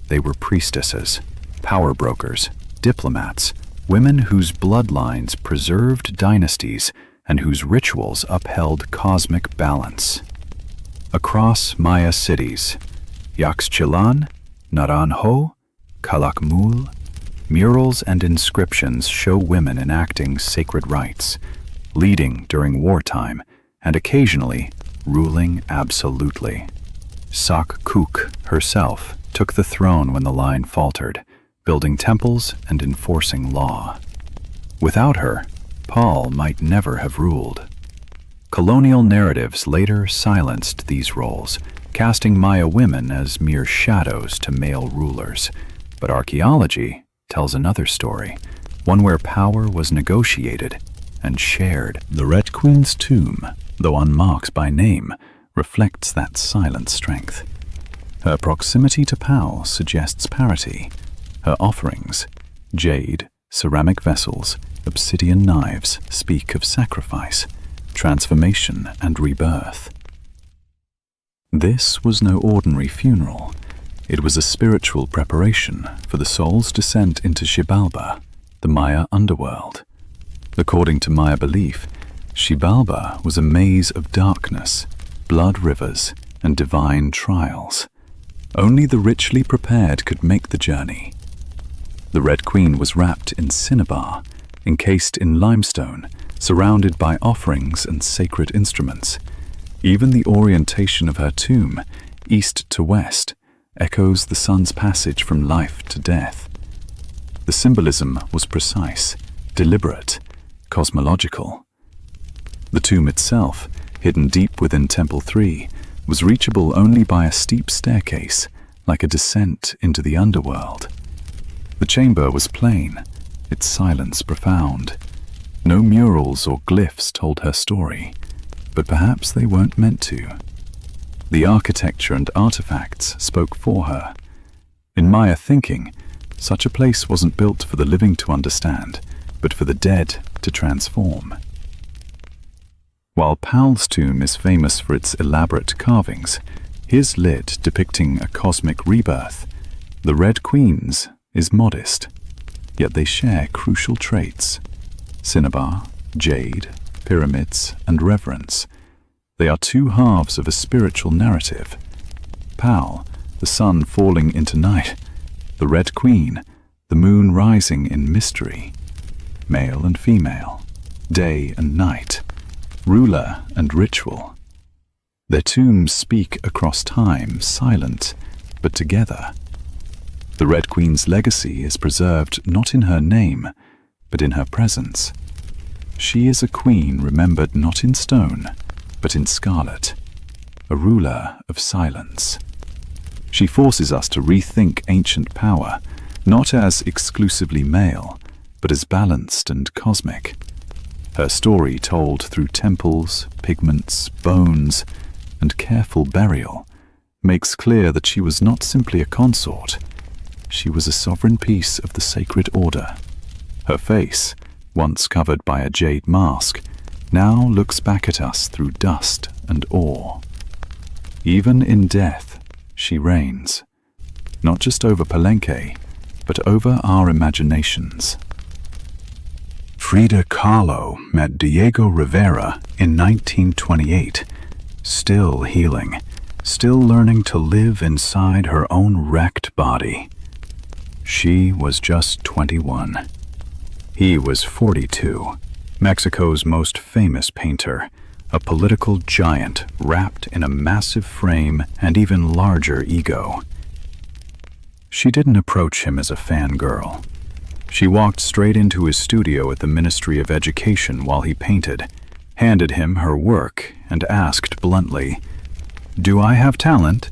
They were priestesses, power brokers, diplomats, women whose bloodlines preserved dynasties and whose rituals upheld cosmic balance. Across Maya cities, Yaxchilan, Naranjo, Calakmul, murals and inscriptions show women enacting sacred rites, leading during wartime, and occasionally ruling absolutely. Sak Kuk herself took the throne when the line faltered, building temples and enforcing law. Without her, Paul might never have ruled. Colonial narratives later silenced these roles, casting Maya women as mere shadows to male rulers. But archaeology tells another story, one where power was negotiated and shared. The Red Queen's tomb, though unmarked by name, reflects that silent strength. Her proximity to Pal suggests parity. Her offerings, jade, ceramic vessels, obsidian knives, speak of sacrifice, transformation, and rebirth. This was no ordinary funeral. It was a spiritual preparation for the soul's descent into Xibalba, the Maya underworld. According to Maya belief, Xibalba was a maze of darkness, blood rivers, and divine trials. Only the richly prepared could make the journey. The Red Queen was wrapped in cinnabar, encased in limestone, surrounded by offerings and sacred instruments. Even the orientation of her tomb, east to west, echoes the sun's passage from life to death. The symbolism was precise, deliberate, cosmological. The tomb itself, hidden deep within Temple 3, was reachable only by a steep staircase, like a descent into the underworld. The chamber was plain, its silence profound. No murals or glyphs told her story, but perhaps they weren't meant to. The architecture and artifacts spoke for her. In Maya thinking, such a place wasn't built for the living to understand, but for the dead to transform. While Pal's tomb is famous for its elaborate carvings, his lid depicting a cosmic rebirth, the Red Queen's is modest, yet they share crucial traits: cinnabar, jade, pyramids, and reverence. They are two halves of a spiritual narrative. Pal, the sun falling into night; the Red Queen, the moon rising in mystery. Male and female, day and night, ruler and ritual. Their tombs speak across time, silent, but together. The Red Queen's legacy is preserved not in her name, but in her presence. She is a queen remembered not in stone, but in scarlet, a ruler of silence. She forces us to rethink ancient power, not as exclusively male, but as balanced and cosmic. Her story told through temples, pigments, bones, and careful burial makes clear that she was not simply a consort. She was a sovereign piece of the sacred order. Her face, once covered by a jade mask, now looks back at us through dust and awe. Even in death, she reigns, not just over Palenque, but over our imaginations. Frida Kahlo met Diego Rivera in 1928, still healing, still learning to live inside her own wrecked body. She was just 21. He was 42, Mexico's most famous painter, a political giant wrapped in a massive frame and even larger ego. She didn't approach him as a fangirl. She walked straight into his studio at the Ministry of Education while he painted, handed him her work, and asked bluntly, "Do I have talent?"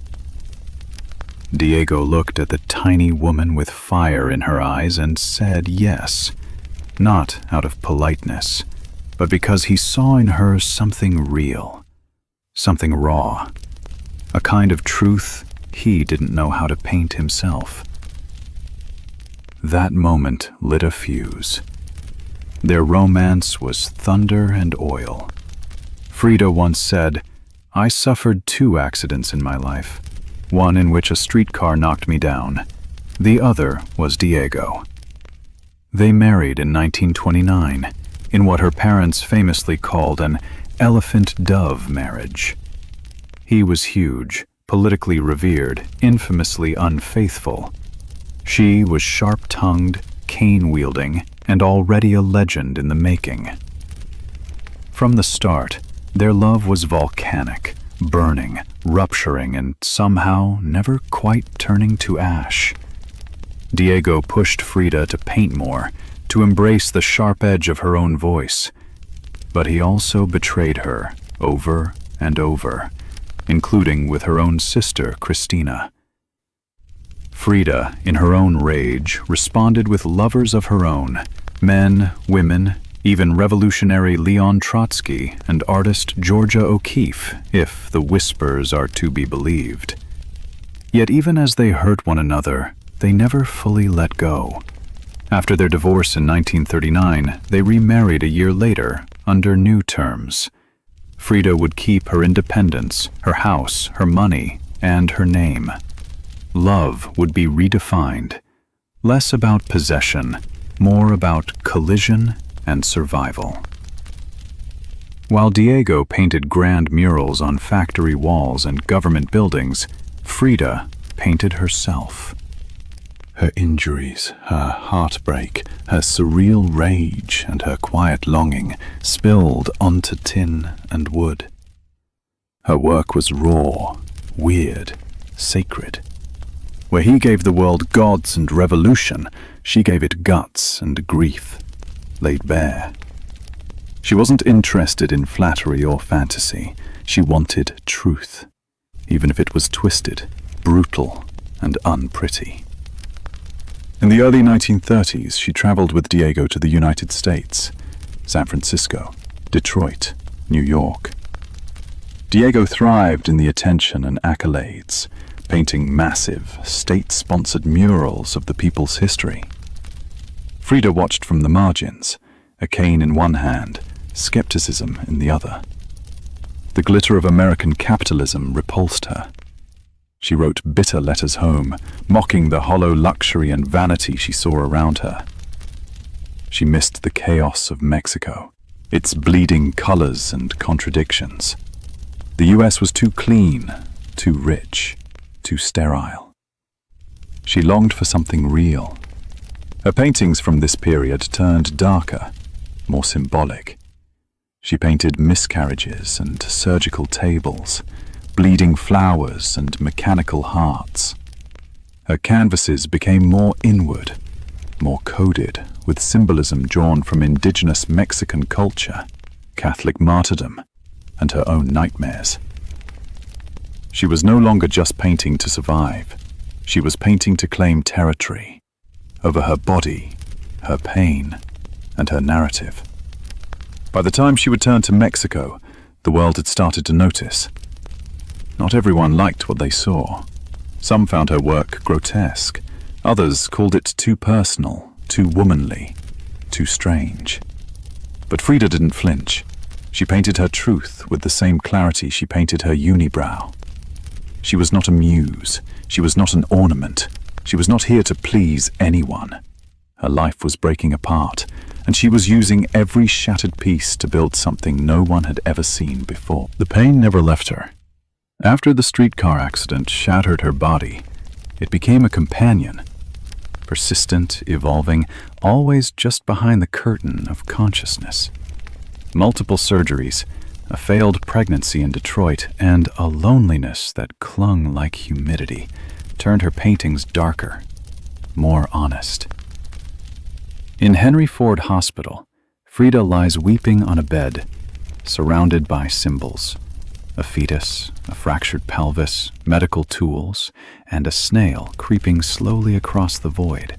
Diego looked at the tiny woman with fire in her eyes and said yes, not out of politeness, but because he saw in her something real, something raw, a kind of truth he didn't know how to paint himself. That moment lit a fuse. Their romance was thunder and oil. Frida once said, "I suffered 2 accidents in my life, one in which a streetcar knocked me down. The other was Diego." They married in 1929, in what her parents famously called an elephant-dove marriage. He was huge, politically revered, infamously unfaithful. She was sharp-tongued, cane-wielding, and already a legend in the making. From the start, their love was volcanic, burning, rupturing, and somehow never quite turning to ash. Diego pushed Frida to paint more, to embrace the sharp edge of her own voice. But he also betrayed her over and over, including with her own sister, Christina. Frida, in her own rage, responded with lovers of her own, men, women, even revolutionary Leon Trotsky and artist Georgia O'Keeffe, if the whispers are to be believed. Yet even as they hurt one another, they never fully let go. After their divorce in 1939, they remarried a year later, under new terms. Frida would keep her independence, her house, her money, and her name. Love would be redefined, less about possession, more about collision and survival. While Diego painted grand murals on factory walls and government buildings, Frida painted herself. Her injuries, her heartbreak, her surreal rage, and her quiet longing spilled onto tin and wood. Her work was raw, weird, sacred. Where he gave the world gods and revolution, she gave it guts and grief, laid bare. She wasn't interested in flattery or fantasy. She wanted truth, even if it was twisted, brutal, and unpretty. In the early 1930s, she traveled with Diego to the United States, San Francisco, Detroit, New York. Diego thrived in the attention and accolades, painting massive, state-sponsored murals of the people's history. Frida watched from the margins, a cane in one hand, skepticism in the other. The glitter of American capitalism repulsed her. She wrote bitter letters home, mocking the hollow luxury and vanity she saw around her. She missed the chaos of Mexico, its bleeding colors and contradictions. The US was too clean, too rich, too sterile. She longed for something real. Her paintings from this period turned darker, more symbolic. She painted miscarriages and surgical tables, bleeding flowers and mechanical hearts. Her canvases became more inward, more coded, with symbolism drawn from indigenous Mexican culture, Catholic martyrdom, and her own nightmares. She was no longer just painting to survive. She was painting to claim territory over her body, her pain, and her narrative. By the time she returned to Mexico, the world had started to notice. Not everyone liked what they saw. Some found her work grotesque. Others called it too personal, too womanly, too strange. But Frida didn't flinch. She painted her truth with the same clarity she painted her unibrow. She was not a muse. She was not an ornament. She was not here to please anyone. Her life was breaking apart, and she was using every shattered piece to build something no one had ever seen before. The pain never left her. After the streetcar accident shattered her body, it became a companion, persistent, evolving, always just behind the curtain of consciousness. Multiple surgeries, a failed pregnancy in Detroit, and a loneliness that clung like humidity turned her paintings darker, more honest. In Henry Ford Hospital, Frida lies weeping on a bed, surrounded by symbols. A fetus, a fractured pelvis, medical tools, and a snail creeping slowly across the void.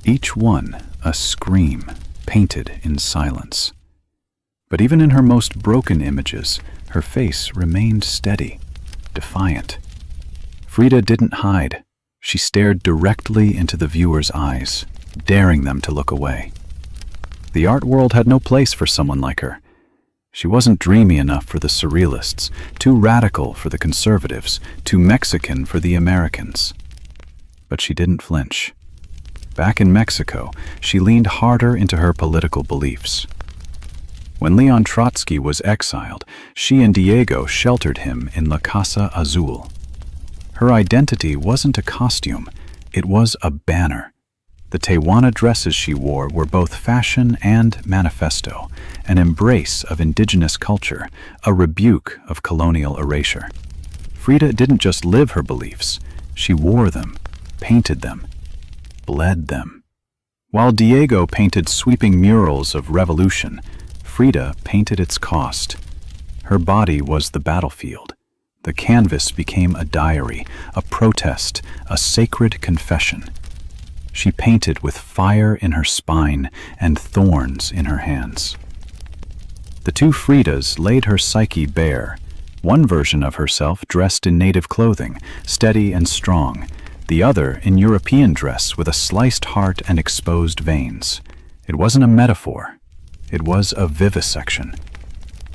Each one a scream painted in silence. But even in her most broken images, her face remained steady, defiant. Frida didn't hide. She stared directly into the viewer's eyes, daring them to look away. The art world had no place for someone like her. She wasn't dreamy enough for the surrealists, too radical for the conservatives, too Mexican for the Americans. But she didn't flinch. Back in Mexico, she leaned harder into her political beliefs. When Leon Trotsky was exiled, she and Diego sheltered him in La Casa Azul. Her identity wasn't a costume, it was a banner. The Tehuana dresses she wore were both fashion and manifesto, an embrace of indigenous culture, a rebuke of colonial erasure. Frida didn't just live her beliefs, she wore them, painted them, bled them. While Diego painted sweeping murals of revolution, Frida painted its cost. Her body was the battlefield. The canvas became a diary, a protest, a sacred confession. She painted with fire in her spine and thorns in her hands. The two Fridas laid her psyche bare, one version of herself dressed in native clothing, steady and strong, the other in European dress with a sliced heart and exposed veins. It wasn't a metaphor. It was a vivisection.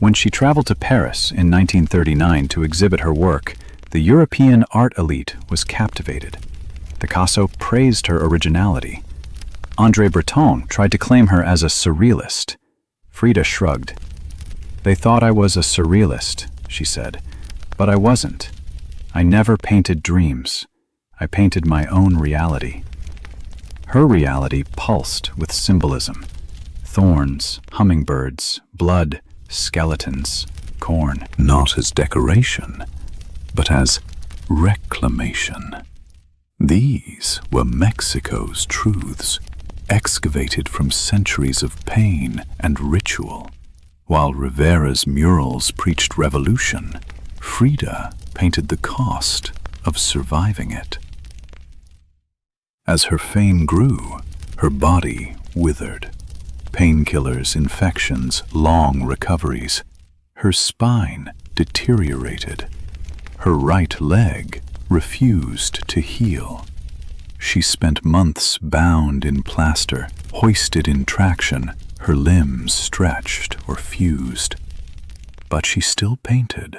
When she traveled to Paris in 1939 to exhibit her work, the European art elite was captivated. Picasso praised her originality. André Breton tried to claim her as a surrealist. Frida shrugged. "They thought I was a surrealist," she said, "but I wasn't. I never painted dreams. I painted my own reality." Her reality pulsed with symbolism. Thorns, hummingbirds, blood, skeletons, corn. Not as decoration, but as reclamation. These were Mexico's truths, excavated from centuries of pain and ritual. While Rivera's murals preached revolution, Frida painted the cost of surviving it. As her fame grew, her body withered. Painkillers, infections, long recoveries. Her spine deteriorated. Her right leg refused to heal. She spent months bound in plaster, hoisted in traction, her limbs stretched or fused. But she still painted.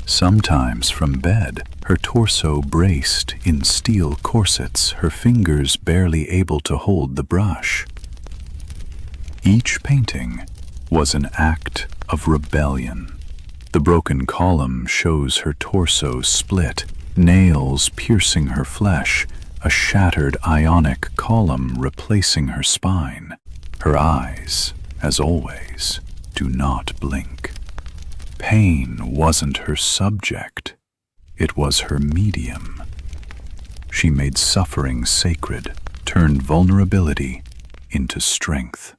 Sometimes from bed, her torso braced in steel corsets, her fingers barely able to hold the brush. Each painting was an act of rebellion. The broken column shows her torso split, nails piercing her flesh, a shattered ionic column replacing her spine. Her eyes, as always, do not blink. Pain wasn't her subject, it was her medium. She made suffering sacred, turned vulnerability into strength.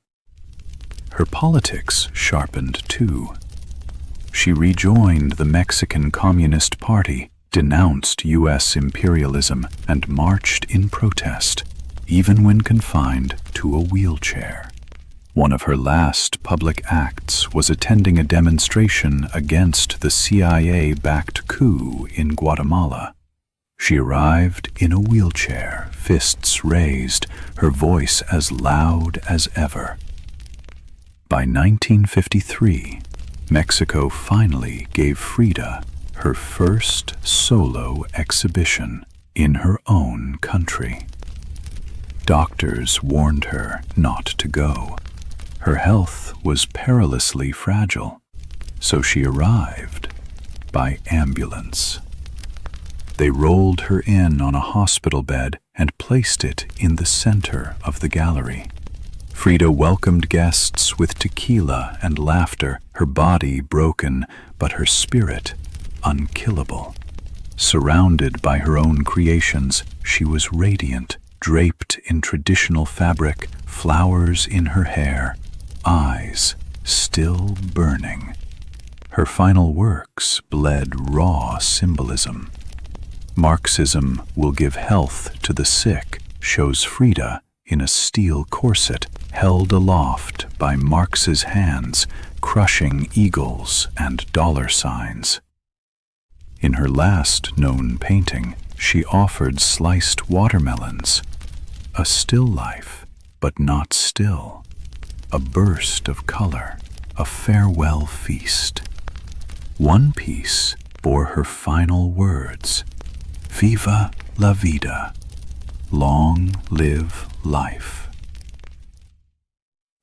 Her politics sharpened too. She rejoined the Mexican Communist Party, denounced U.S. imperialism, and marched in protest, even when confined to a wheelchair. One of her last public acts was attending a demonstration against the CIA-backed coup in Guatemala. She arrived in a wheelchair, fists raised, her voice as loud as ever. By 1953, Mexico finally gave Frida her first solo exhibition in her own country. Doctors warned her not to go. Her health was perilously fragile, so she arrived by ambulance. They rolled her in on a hospital bed and placed it in the center of the gallery. Frida welcomed guests with tequila and laughter, her body broken, but her spirit unkillable. Surrounded by her own creations, she was radiant, draped in traditional fabric, flowers in her hair, eyes still burning. Her final works bled raw symbolism. Marxism will give health to the sick shows Frida in a steel corset held aloft by Marx's hands, crushing eagles and dollar signs. In her last known painting, she offered sliced watermelons. A still life, but not still. A burst of color, a farewell feast. One piece bore her final words: Viva la vida. Long live life.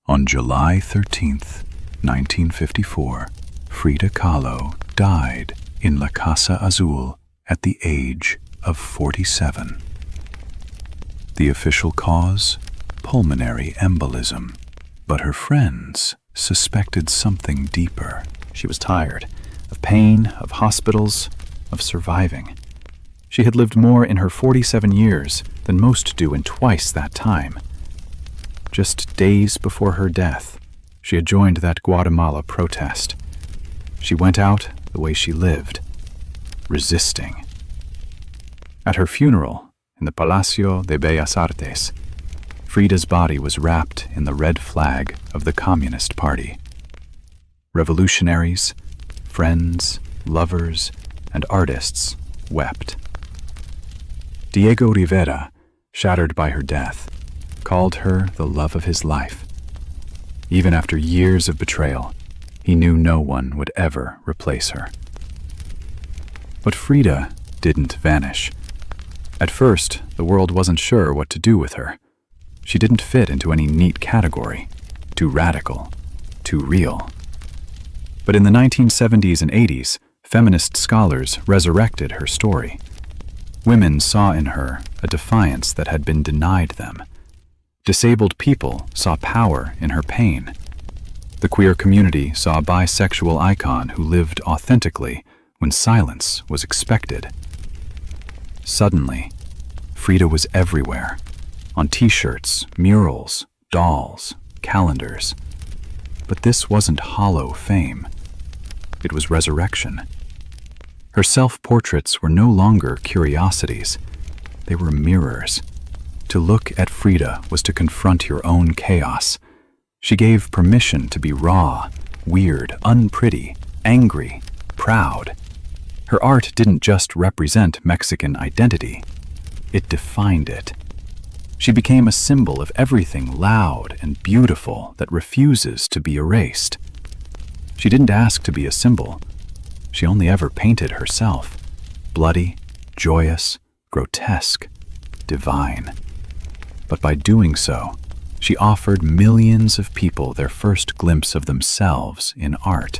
On July 13th, 1954, Frida Kahlo died in La Casa Azul at the age of 47. The official cause? Pulmonary embolism. But her friends suspected something deeper. She was tired of pain, of hospitals, of surviving. She had lived more in her 47 years than most do in twice that time. Just days before her death, she had joined that Guatemala protest. She went out the way she lived, resisting. At her funeral in the Palacio de Bellas Artes, Frida's body was wrapped in the red flag of the Communist Party. Revolutionaries, friends, lovers, and artists wept. Diego Rivera, shattered by her death, called her the love of his life. Even after years of betrayal, he knew no one would ever replace her. But Frida didn't vanish. At first, the world wasn't sure what to do with her. She didn't fit into any neat category. Too radical, too real. But in the 1970s and 80s, feminist scholars resurrected her story. Women saw in her a defiance that had been denied them. Disabled people saw power in her pain. The queer community saw a bisexual icon who lived authentically when silence was expected. Suddenly, Frida was everywhere, on t-shirts, murals, dolls, calendars. But this wasn't hollow fame. It was resurrection. Her self-portraits were no longer curiosities. They were mirrors. To look at Frida was to confront your own chaos. She gave permission to be raw, weird, unpretty, angry, proud. Her art didn't just represent Mexican identity. It defined it. She became a symbol of everything loud and beautiful that refuses to be erased. She didn't ask to be a symbol. She only ever painted herself. Bloody, joyous, grotesque, divine. But by doing so, she offered millions of people their first glimpse of themselves in art.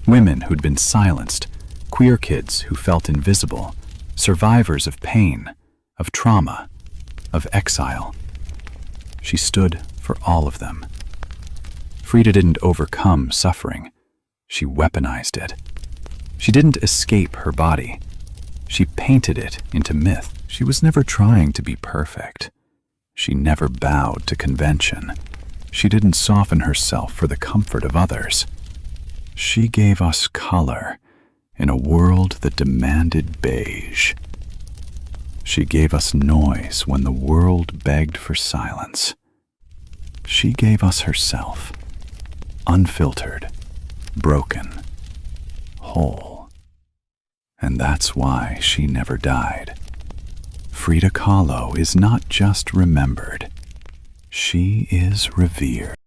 Women who'd been silenced, queer kids who felt invisible, survivors of pain, of trauma, of exile. She stood for all of them. Frida didn't overcome suffering. She weaponized it. She didn't escape her body. She painted it into myth. She was never trying to be perfect. She never bowed to convention. She didn't soften herself for the comfort of others. She gave us color in a world that demanded beige. She gave us noise when the world begged for silence. She gave us herself, unfiltered, broken, whole. And that's why she never died. Frida Kahlo is not just remembered. She is revered.